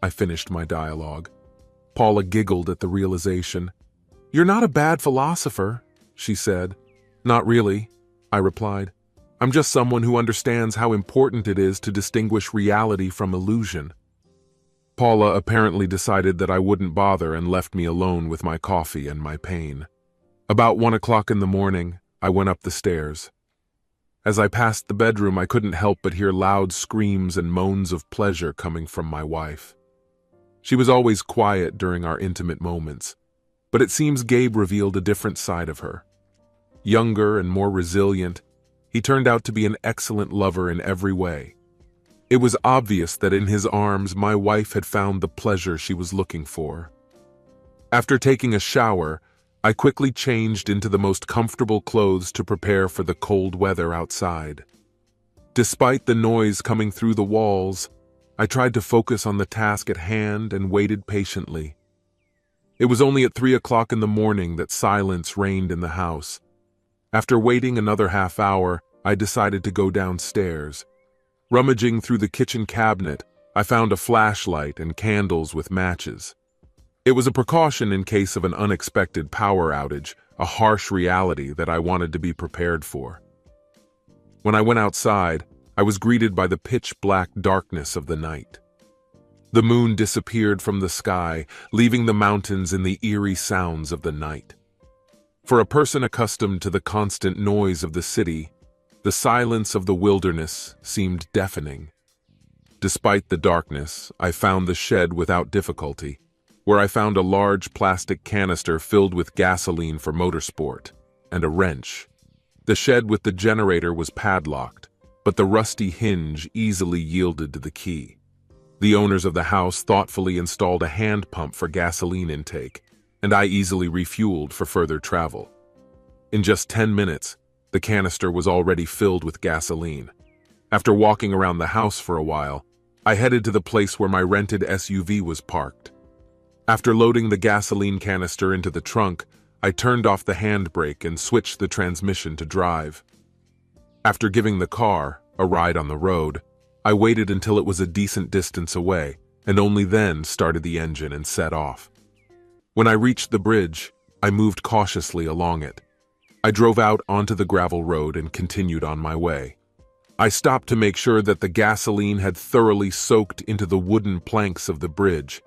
A: I finished my dialogue. Paula giggled at the realization. "You're not a bad philosopher," she said. "Not really," I replied. "I'm just someone who understands how important it is to distinguish reality from illusion." Paula apparently decided that I wouldn't bother and left me alone with my coffee and my pain. About 1 o'clock in the morning, I went up the stairs. As I passed the bedroom, I couldn't help but hear loud screams and moans of pleasure coming from my wife. She was always quiet during our intimate moments, but it seems Gabe revealed a different side of her. Younger and more resilient, he turned out to be an excellent lover in every way. It was obvious that in his arms, my wife had found the pleasure she was looking for. After taking a shower, I quickly changed into the most comfortable clothes to prepare for the cold weather outside. Despite the noise coming through the walls, I tried to focus on the task at hand and waited patiently. It was only at 3 o'clock in the morning that silence reigned in the house. After waiting another half hour, I decided to go downstairs. Rummaging through the kitchen cabinet, I found a flashlight and candles with matches. It was a precaution in case of an unexpected power outage, a harsh reality that I wanted to be prepared for. When I went outside, I was greeted by the pitch-black darkness of the night. The moon disappeared from the sky, leaving the mountains in the eerie sounds of the night. For a person accustomed to the constant noise of the city, the silence of the wilderness seemed deafening. Despite the darkness, I found the shed without difficulty, where I found a large plastic canister filled with gasoline for motorsport and a wrench. The shed with the generator was padlocked, but the rusty hinge easily yielded to the key. The owners of the house thoughtfully installed a hand pump for gasoline intake, and I easily refueled for further travel. In just 10 minutes, the canister was already filled with gasoline. After walking around the house for a while, I headed to the place where my rented SUV was parked. After loading the gasoline canister into the trunk, I turned off the handbrake and switched the transmission to drive. After giving the car a ride on the road, I waited until it was a decent distance away, and only then started the engine and set off. When I reached the bridge, I moved cautiously along it. I drove out onto the gravel road and continued on my way. I stopped to make sure that the gasoline had thoroughly soaked into the wooden planks of the bridge.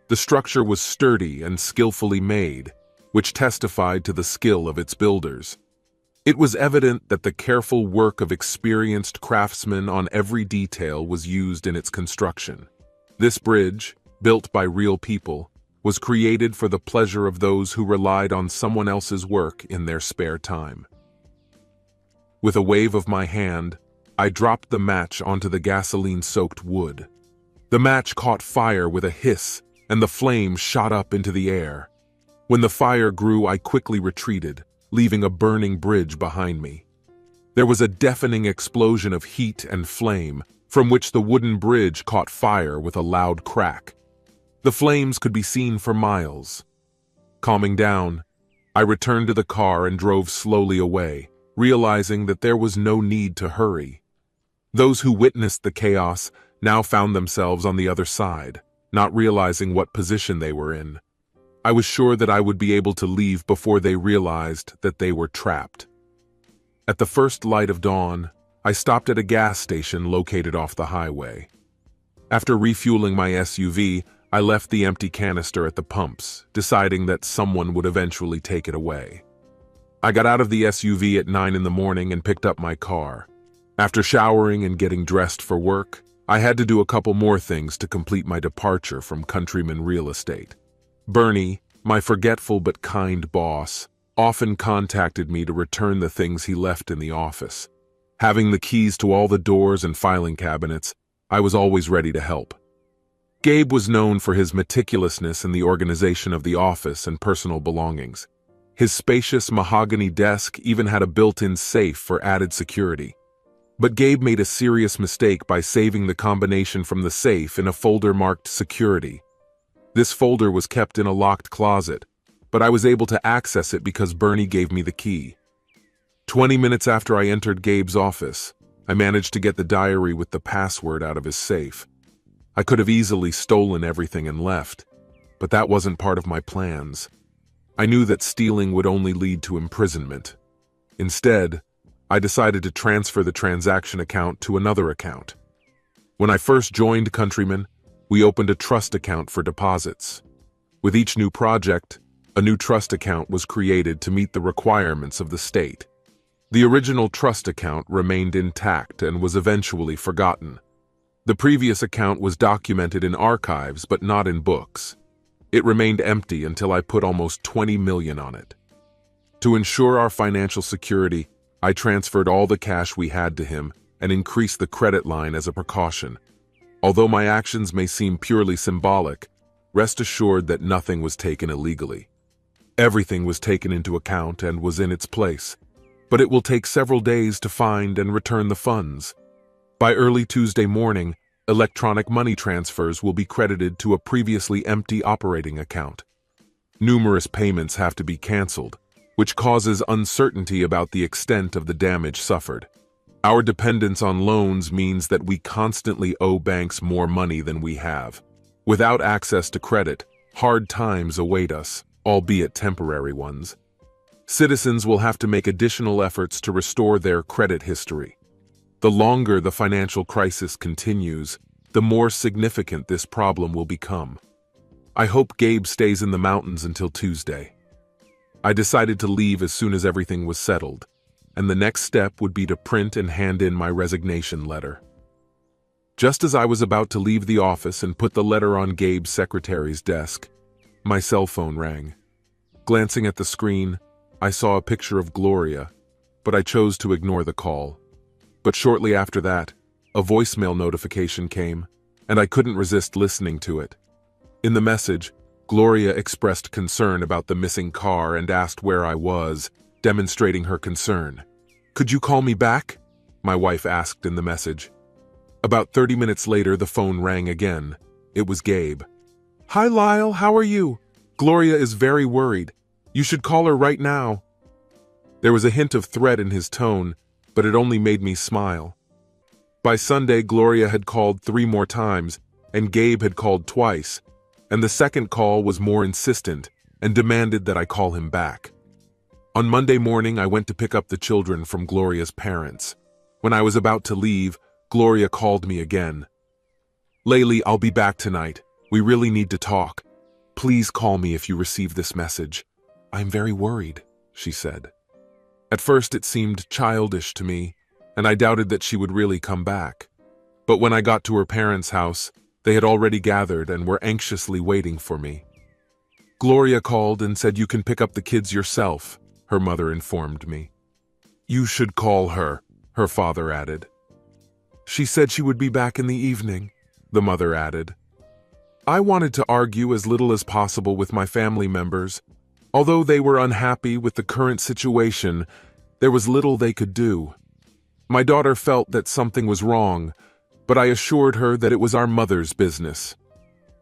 A: The structure was sturdy and skillfully made, which testified to the skill of its builders. It was evident that the careful work of experienced craftsmen on every detail was used in its construction. This bridge, built by real people, was created for the pleasure of those who relied on someone else's work in their spare time. With a wave of my hand, I dropped the match onto the gasoline-soaked wood. The match caught fire with a hiss, and the flame shot up into the air. When the fire grew, I quickly retreated, leaving a burning bridge behind me. There was a deafening explosion of heat and flame, from which the wooden bridge caught fire with a loud crack. The flames could be seen for miles. Calming down, I returned to the car and drove slowly away, realizing that there was no need to hurry. Those who witnessed the chaos now found themselves on the other side, not realizing what position they were in. I was sure that I would be able to leave before they realized that they were trapped. At the first light of dawn, I stopped at a gas station located off the highway. After refueling my SUV, I left the empty canister at the pumps, deciding that someone would eventually take it away. I got out of the SUV at 9 in the morning and picked up my car. After showering and getting dressed for work, I had to do a couple more things to complete my departure from Countryman Real Estate. Bernie, my forgetful but kind boss, often contacted me to return the things he left in the office. Having the keys to all the doors and filing cabinets, I was always ready to help. Gabe was known for his meticulousness in the organization of the office and personal belongings. His spacious mahogany desk even had a built-in safe for added security. But Gabe made a serious mistake by saving the combination from the safe in a folder marked Security. This folder was kept in a locked closet, but I was able to access it because Bernie gave me the key. 20 minutes after I entered Gabe's office, I managed to get the diary with the password out of his safe. I could have easily stolen everything and left, but that wasn't part of my plans. I knew that stealing would only lead to imprisonment. Instead, I decided to transfer the transaction account to another account. When I first joined Countryman, we opened a trust account for deposits. With each new project, a new trust account was created to meet the requirements of the state. The original trust account remained intact and was eventually forgotten. The previous account was documented in archives but not in books. It remained empty until I put almost 20 million on it. To ensure our financial security, I transferred all the cash we had to him and increased the credit line as a precaution. Although my actions may seem purely symbolic, rest assured that nothing was taken illegally. Everything was taken into account and was in its place, but it will take several days to find and return the funds. By early Tuesday morning, electronic money transfers will be credited to a previously empty operating account. Numerous payments have to be canceled, which causes uncertainty about the extent of the damage suffered. Our dependence on loans means that we constantly owe banks more money than we have. Without access to credit, hard times await us, albeit temporary ones. Citizens will have to make additional efforts to restore their credit history. The longer the financial crisis continues, the more significant this problem will become. I hope Gabe stays in the mountains until Tuesday. I decided to leave as soon as everything was settled, and the next step would be to print and hand in my resignation letter. Just as I was about to leave the office and put the letter on Gabe's secretary's desk, my cell phone rang. Glancing at the screen, I saw a picture of Gloria, but I chose to ignore the call. But shortly after that, a voicemail notification came, and I couldn't resist listening to it. In the message, Gloria expressed concern about the missing car and asked where I was, demonstrating her concern. "Could you call me back?" my wife asked in the message. About 30 minutes later, the phone rang again. It was Gabe. "Hi, Lyle, how are you? Gloria is very worried. You should call her right now." There was a hint of threat in his tone, but it only made me smile. By Sunday, Gloria had called 3 more times, and Gabe had called twice, and the second call was more insistent and demanded that I call him back. On Monday morning, I went to pick up the children from Gloria's parents. When I was about to leave, Gloria called me again. "Laylee, I'll be back tonight. We really need to talk. Please call me if you receive this message. I'm very worried," she said. At first it seemed childish to me, and I doubted that she would really come back. But when I got to her parents' house, they had already gathered and were anxiously waiting for me. "Gloria called and said you can pick up the kids yourself," her mother informed me. "You should call her," her father added. "She said she would be back in the evening," the mother added. I wanted to argue as little as possible with my family members. Although they were unhappy with the current situation, there was little they could do. My daughter felt that something was wrong, but I assured her that it was our mother's business.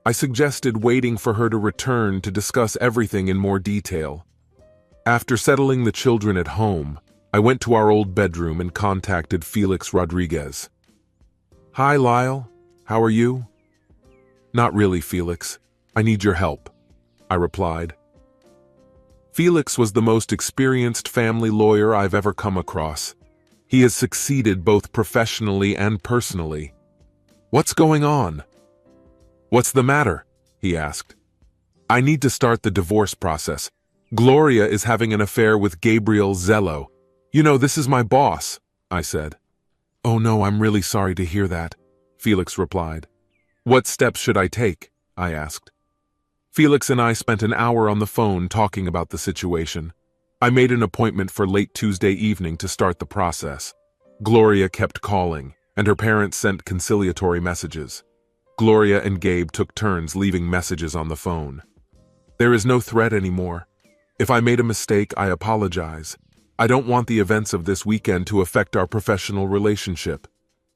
A: I suggested waiting for her to return to discuss everything in more detail. After settling the children at home, I went to our old bedroom and contacted Felix Rodriguez. "Hi, Lyle. How are you?" "Not really, Felix. I need your help," I replied. Felix was the most experienced family lawyer I've ever come across. He has succeeded both professionally and personally. "What's going on?" "What's the matter?" he asked. "I need to start the divorce process. Gloria is having an affair with Gabriel Zello. You know, this is my boss," I said. "Oh no, I'm really sorry to hear that," Felix replied. "What steps should I take?" I asked. Felix and I spent an hour on the phone talking about the situation. I made an appointment for late Tuesday evening to start the process. Gloria kept calling, and her parents sent conciliatory messages. Gloria and Gabe took turns leaving messages on the phone. "There is no threat anymore. If I made a mistake, I apologize. I don't want the events of this weekend to affect our professional relationship.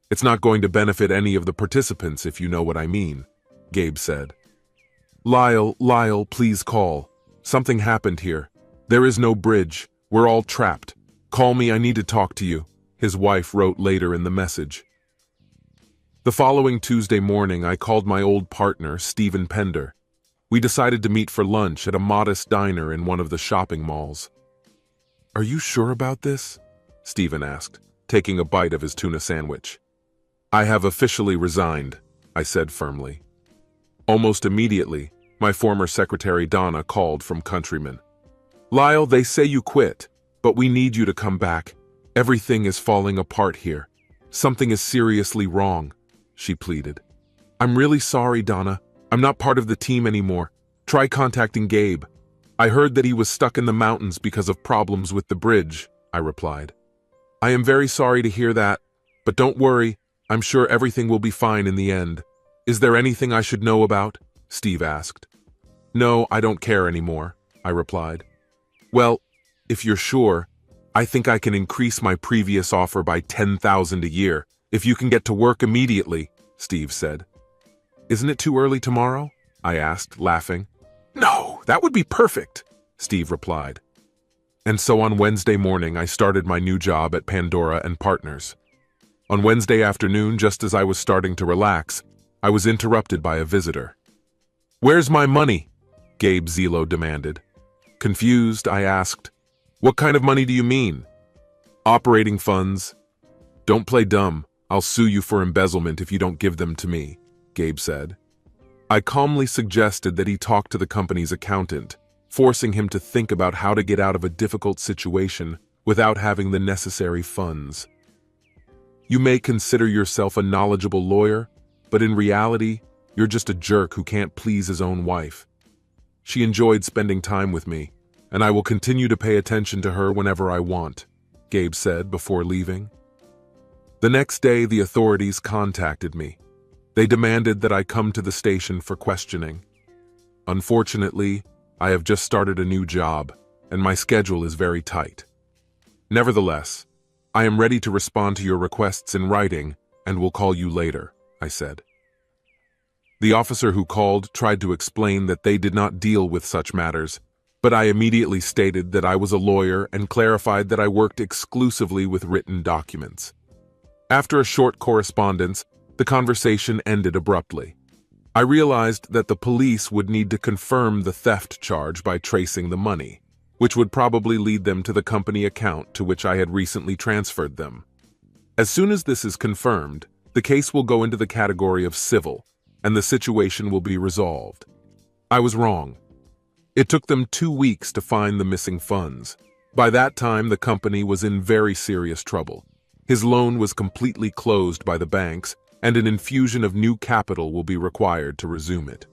A: It's not going to benefit any of the participants, if you know what I mean," Gabe said. Lyle, please call. Something happened here. There is no bridge. We're all trapped. Call me, I need to talk to you," his wife wrote later in the message. The following Tuesday morning, I called my old partner, Stephen Pender. We decided to meet for lunch at a modest diner in one of the shopping malls. "Are you sure about this?" Stephen asked, taking a bite of his tuna sandwich. "I have officially resigned," I said firmly. Almost immediately, my former secretary Donna called from Countryman. "Lyle, they say you quit, but we need you to come back. Everything is falling apart here. Something is seriously wrong," she pleaded. "I'm really sorry, Donna. I'm not part of the team anymore. Try contacting Gabe. I heard that he was stuck in the mountains because of problems with the bridge," I replied. "I am very sorry to hear that, but don't worry. I'm sure everything will be fine in the end. Is there anything I should know about?" Steve asked. "No, I don't care anymore," I replied. "Well, if you're sure, I think I can increase my previous offer by $10,000 a year, if you can get to work immediately," Steve said. "Isn't it too early tomorrow?" I asked, laughing. "No, that would be perfect," Steve replied. And so on Wednesday morning, I started my new job at Pandora and Partners. On Wednesday afternoon, just as I was starting to relax, I was interrupted by a visitor. "Where's my money?" Gabe Zelo demanded. Confused, I asked, "What kind of money do you mean?" "Operating funds." "Don't play dumb. I'll sue you for embezzlement if you don't give them to me," Gabe said. I calmly suggested that he talk to the company's accountant, forcing him to think about how to get out of a difficult situation without having the necessary funds. "You may consider yourself a knowledgeable lawyer, but in reality, you're just a jerk who can't please his own wife. She enjoyed spending time with me, and I will continue to pay attention to her whenever I want," Gabe said before leaving. The next day, the authorities contacted me. They demanded that I come to the station for questioning. Unfortunately, I have just started a new job, and my schedule is very tight. Nevertheless, I am ready to respond to your requests in writing and will call you later, I said. The officer who called tried to explain that they did not deal with such matters, but I immediately stated that I was a lawyer and clarified that I worked exclusively with written documents. After a short correspondence, the conversation ended abruptly. I realized that the police would need to confirm the theft charge by tracing the money, which would probably lead them to the company account to which I had recently transferred them. As soon as this is confirmed, the case will go into the category of civil, and the situation will be resolved. I was wrong. It took them 2 weeks to find the missing funds. By that time, the company was in very serious trouble. His loan was completely closed by the banks, and an infusion of new capital will be required to resume it.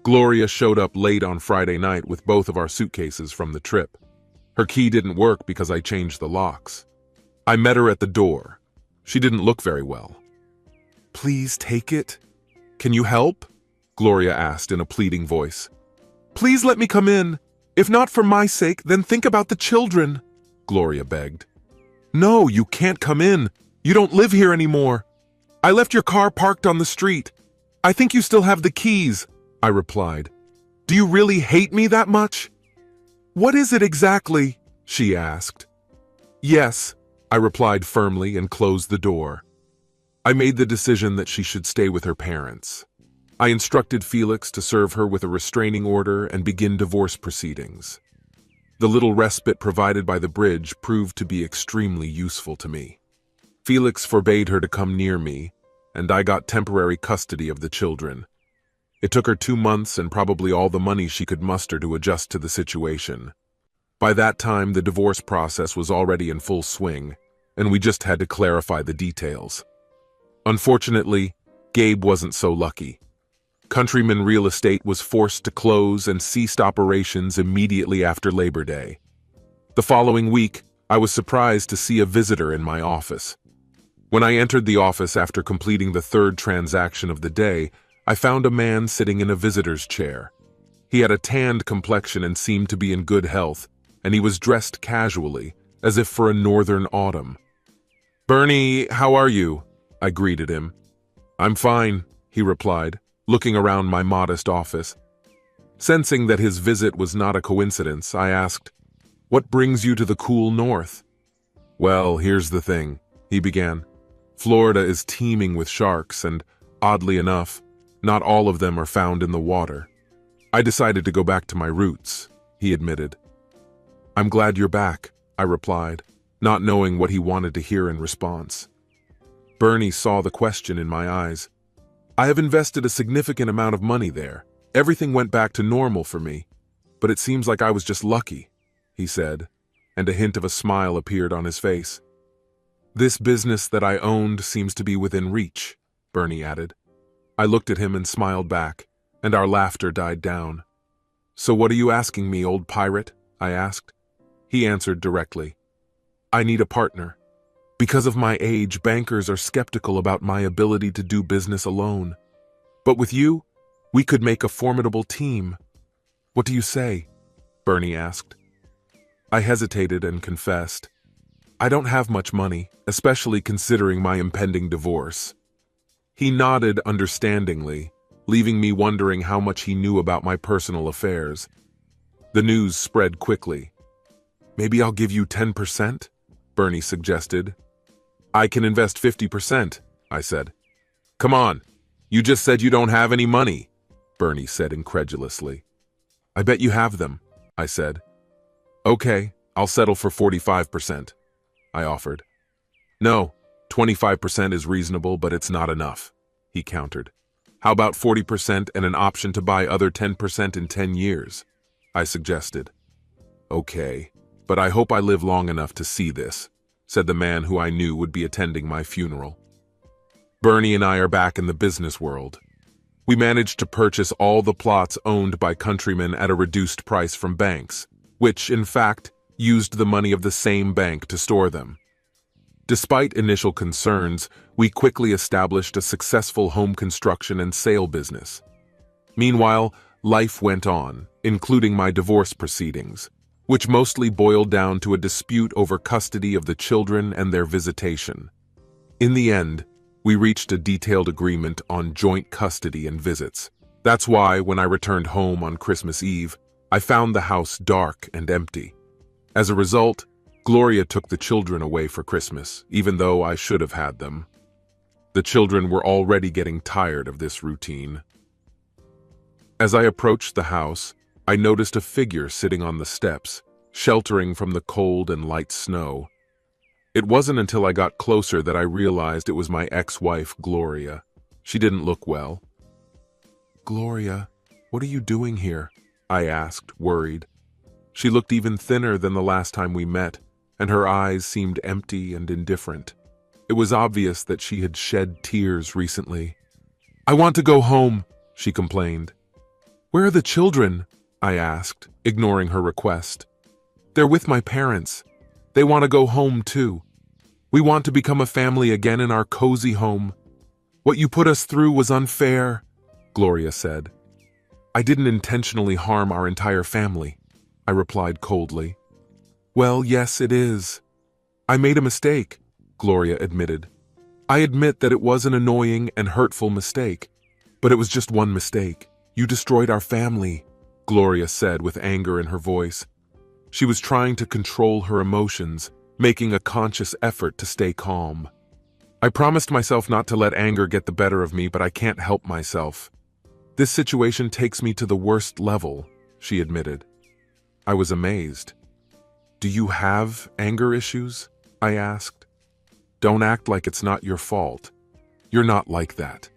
A: Gloria showed up late on Friday night with both of our suitcases from the trip. Her key didn't work because I changed the locks. I met her at the door. She didn't look very well. "Please take it. Can you help?" Gloria asked in a pleading voice. "Please let me come in. If not for my sake, then think about the children," Gloria begged. "No, you can't come in. You don't live here anymore. I left your car parked on the street. I think you still have the keys," I replied. "Do you really hate me that much?" "What is it exactly?" she asked. "Yes," I replied firmly and closed the door. I made the decision that she should stay with her parents. I instructed Felix to serve her with a restraining order and begin divorce proceedings. The little respite provided by the bridge proved to be extremely useful to me. Felix forbade her to come near me, and I got temporary custody of the children. It took her 2 months and probably all the money she could muster to adjust to the situation. By that time, the divorce process was already in full swing, and we just had to clarify the details. Unfortunately, Gabe wasn't so lucky. Countryman Real Estate was forced to close and ceased operations immediately after Labor Day. The following week, I was surprised to see a visitor in my office. When I entered the office after completing the 3rd transaction of the day, I found a man sitting in a visitor's chair. He had a tanned complexion and seemed to be in good health, and he was dressed casually, as if for a northern autumn. "Bernie, how are you?" I greeted him. "I'm fine," he replied, looking around my modest office. Sensing that his visit was not a coincidence, I asked, "What brings you to the cool north?" Well, here's the thing, he began. Florida is teeming with sharks, and oddly enough, not all of them are found in the water. I decided to go back to my roots, he admitted. I'm glad you're back, I replied, not knowing what he wanted to hear in response. Bernie saw the question in my eyes. I have invested a significant amount of money there. Everything went back to normal for me, but it seems like I was just lucky, he said, and a hint of a smile appeared on his face. This business that I owned seems to be within reach, Bernie added. I looked at him and smiled back, and our laughter died down. So what are you asking me, old pirate? I asked. He answered directly. I need a partner. Because of my age, bankers are skeptical about my ability to do business alone. But with you, we could make a formidable team. What do you say? Bernie asked. I hesitated and confessed. I don't have much money, especially considering my impending divorce. He nodded understandingly, leaving me wondering how much he knew about my personal affairs. The news spread quickly. Maybe I'll give you 10%? Bernie suggested. I can invest 50%, I said. Come on, you just said you don't have any money, Bernie said incredulously. I bet you have them, I said. Okay, I'll settle for 45%, I offered. No, 25% is reasonable, but it's not enough, he countered. How about 40% and an option to buy other 10% in 10 years? I suggested. Okay, but I hope I live long enough to see this, said the man who I knew would be attending my funeral. Bernie and I are back in the business world. We managed to purchase all the plots owned by countrymen at a reduced price from banks, which, in fact, used the money of the same bank to store them. Despite initial concerns, we quickly established a successful home construction and sale business. Meanwhile, life went on, including my divorce proceedings, which mostly boiled down to a dispute over custody of the children and their visitation. In the end, we reached a detailed agreement on joint custody and visits. That's why, when I returned home on Christmas Eve, I found the house dark and empty. As a result, Gloria took the children away for Christmas, even though I should have had them. The children were already getting tired of this routine. As I approached the house, I noticed a figure sitting on the steps, sheltering from the cold and light snow. It wasn't until I got closer that I realized it was my ex-wife, Gloria. She didn't look well. Gloria, what are you doing here? I asked, worried. She looked even thinner than the last time we met, and her eyes seemed empty and indifferent. It was obvious that she had shed tears recently. I want to go home, she complained. Where are the children? I asked, ignoring her request. They're with my parents. They want to go home too. We want to become a family again in our cozy home. What you put us through was unfair, Gloria said. I didn't intentionally harm our entire family, I replied coldly. Well, yes, it is. I made a mistake, Gloria admitted. I admit that it was an annoying and hurtful mistake, but it was just one mistake. You destroyed our family, Gloria said with anger in her voice. She was trying to control her emotions, making a conscious effort to stay calm. I promised myself not to let anger get the better of me, but I can't help myself. This situation takes me to the worst level, she admitted. I was amazed. Do you have anger issues? I asked. Don't act like it's not your fault. You're not like that.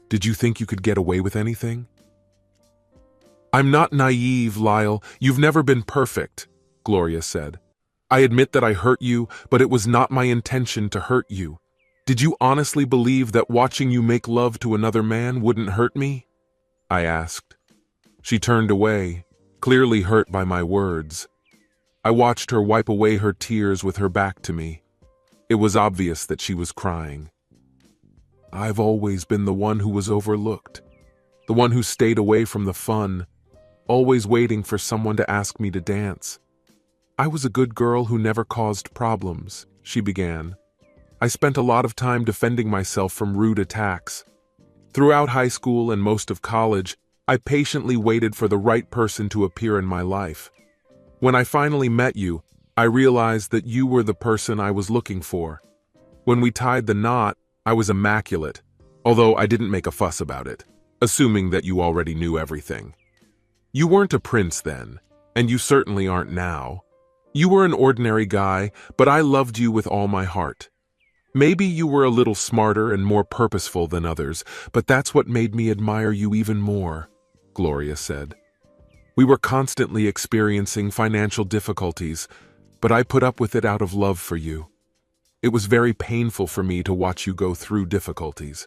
A: Did you think you could get away with anything? I'm not naive, Lyle. You've never been perfect, Gloria said. I admit that I hurt you, but it was not my intention to hurt you. Did you honestly believe that watching you make love to another man wouldn't hurt me? I asked. She turned away, clearly hurt by my words. I watched her wipe away her tears with her back to me. It was obvious that she was crying. I've always been the one who was overlooked, the one who stayed away from the fun, always waiting for someone to ask me to dance. I was a good girl who never caused problems, she began. I spent a lot of time defending myself from rude attacks. Throughout high school and most of college, I patiently waited for the right person to appear in my life. When I finally met you, I realized that you were the person I was looking for. When we tied the knot, I was immaculate, although I didn't make a fuss about it, assuming that you already knew everything. You weren't a prince then, and you certainly aren't now. You were an ordinary guy, but I loved you with all my heart. Maybe you were a little smarter and more purposeful than others, but that's what made me admire you even more, Gloria said. We were constantly experiencing financial difficulties, but I put up with it out of love for you. It was very painful for me to watch you go through difficulties.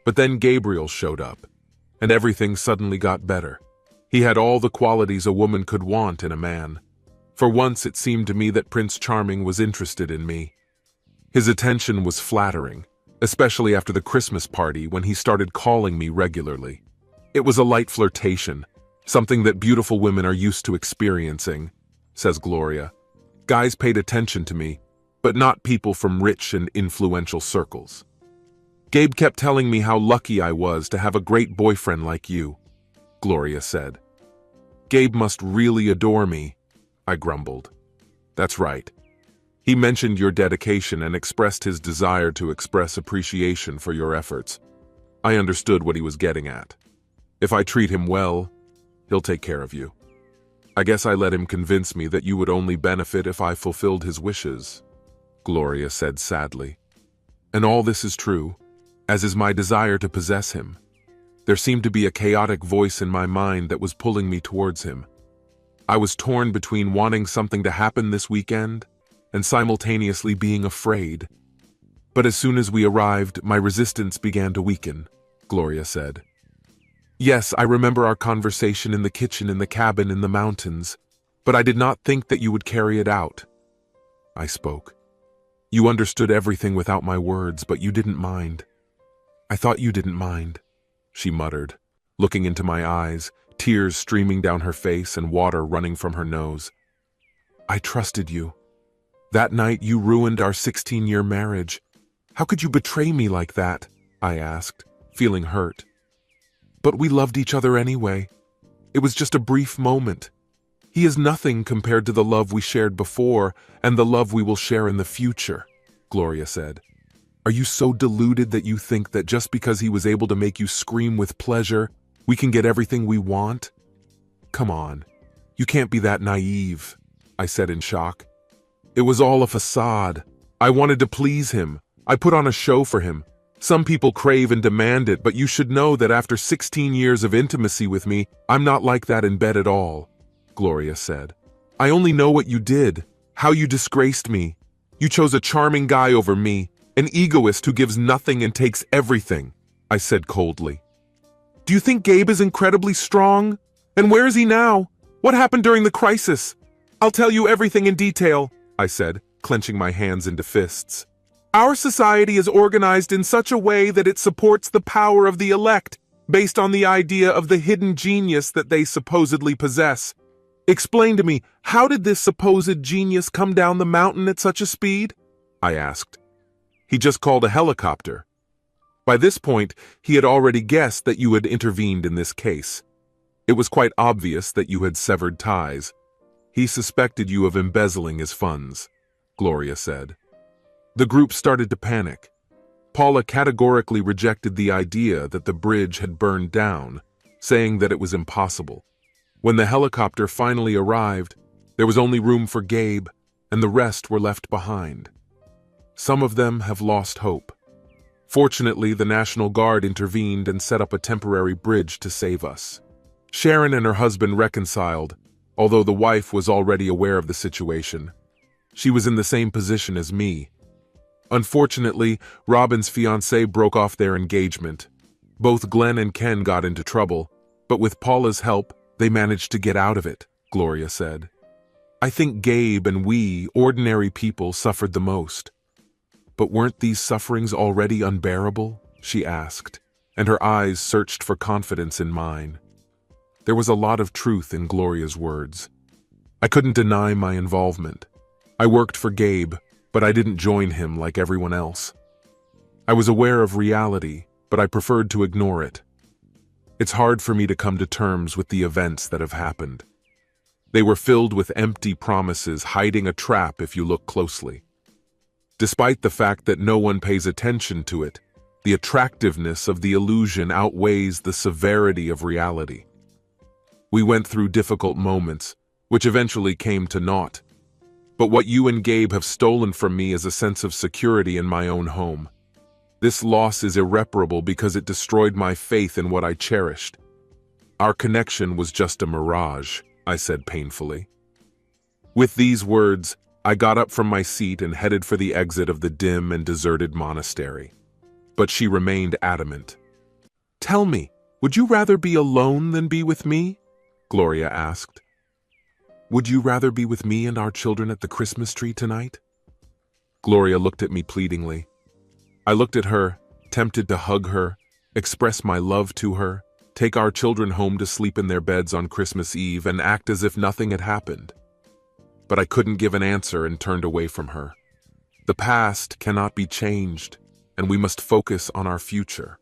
A: But then Gabriel showed up, and everything suddenly got better. He had all the qualities a woman could want in a man. For once it seemed to me that Prince Charming was interested in me. His attention was flattering, especially after the Christmas party when he started calling me regularly. It was a light flirtation, something that beautiful women are used to experiencing, says Gloria. Guys paid attention to me, but not people from rich and influential circles. Gabe kept telling me how lucky I was to have a great boyfriend like you, Gloria said. Gabe must really adore me, I grumbled. That's right. He mentioned your dedication and expressed his desire to express appreciation for your efforts. I understood what he was getting at. If I treat him well, he'll take care of you. I guess I let him convince me that you would only benefit if I fulfilled his wishes, Gloria said sadly. And all this is true, as is my desire to possess him. There seemed to be a chaotic voice in my mind that was pulling me towards him. I was torn between wanting something to happen this weekend and simultaneously being afraid. But as soon as we arrived, my resistance began to weaken, Gloria said. Yes, I remember our conversation in the kitchen in the cabin in the mountains, but I did not think that you would carry it out. I spoke. You understood everything without my words, but you didn't mind. I thought you didn't mind, she muttered, looking into my eyes, tears streaming down her face and water running from her nose. I trusted you. That night you ruined our 16-year marriage. How could you betray me like that? I asked, feeling hurt. But we loved each other anyway. It was just a brief moment. He is nothing compared to the love we shared before and the love we will share in the future, Gloria said. Are you so deluded that you think that just because he was able to make you scream with pleasure, we can get everything we want? Come on, you can't be that naive, I said in shock. It was all a facade. I wanted to please him. I put on a show for him. Some people crave and demand it, but you should know that after 16 years of intimacy with me, I'm not like that in bed at all, Gloria said. I only know what you did, how you disgraced me. You chose a charming guy over me, an egoist who gives nothing and takes everything, I said coldly. Do you think Gabe is incredibly strong? And where is he now? What happened during the crisis? I'll tell you everything in detail, I said, clenching my hands into fists. Our society is organized in such a way that it supports the power of the elect, based on the idea of the hidden genius that they supposedly possess. Explain to me, how did this supposed genius come down the mountain at such a speed? I asked. He just called a helicopter. By this point, he had already guessed that you had intervened in this case. It was quite obvious that you had severed ties. He suspected you of embezzling his funds, Gloria said. The group started to panic. Paula categorically rejected the idea that the bridge had burned down, saying that it was impossible. When the helicopter finally arrived, there was only room for Gabe, and the rest were left behind. Some of them have lost hope. Fortunately, the National Guard intervened and set up a temporary bridge to save us. Sharon and her husband reconciled, although the wife was already aware of the situation. She was in the same position as me. Unfortunately, Robin's fiancé broke off their engagement. Both Glenn and Ken got into trouble, but with Paula's help, they managed to get out of it, Gloria said. I think Gabe and we, ordinary people, suffered the most. But weren't these sufferings already unbearable? She asked, and her eyes searched for confidence in mine. There was a lot of truth in Gloria's words. I couldn't deny my involvement. I worked for Gabe, but I didn't join him like everyone else. I was aware of reality, but I preferred to ignore it. It's hard for me to come to terms with the events that have happened. They were filled with empty promises, hiding a trap if you look closely. Despite the fact that no one pays attention to it, the attractiveness of the illusion outweighs the severity of reality. We went through difficult moments, which eventually came to naught. But what you and Gabe have stolen from me is a sense of security in my own home. This loss is irreparable because it destroyed my faith in what I cherished. Our connection was just a mirage, I said painfully. With these words, I got up from my seat and headed for the exit of the dim and deserted monastery. But she remained adamant. "Tell me, would you rather be alone than be with me?" Gloria asked. "Would you rather be with me and our children at the Christmas tree tonight?" Gloria looked at me pleadingly. I looked at her, tempted to hug her, express my love to her, take our children home to sleep in their beds on Christmas Eve, and act as if nothing had happened. But I couldn't give an answer and turned away from her. The past cannot be changed, and we must focus on our future.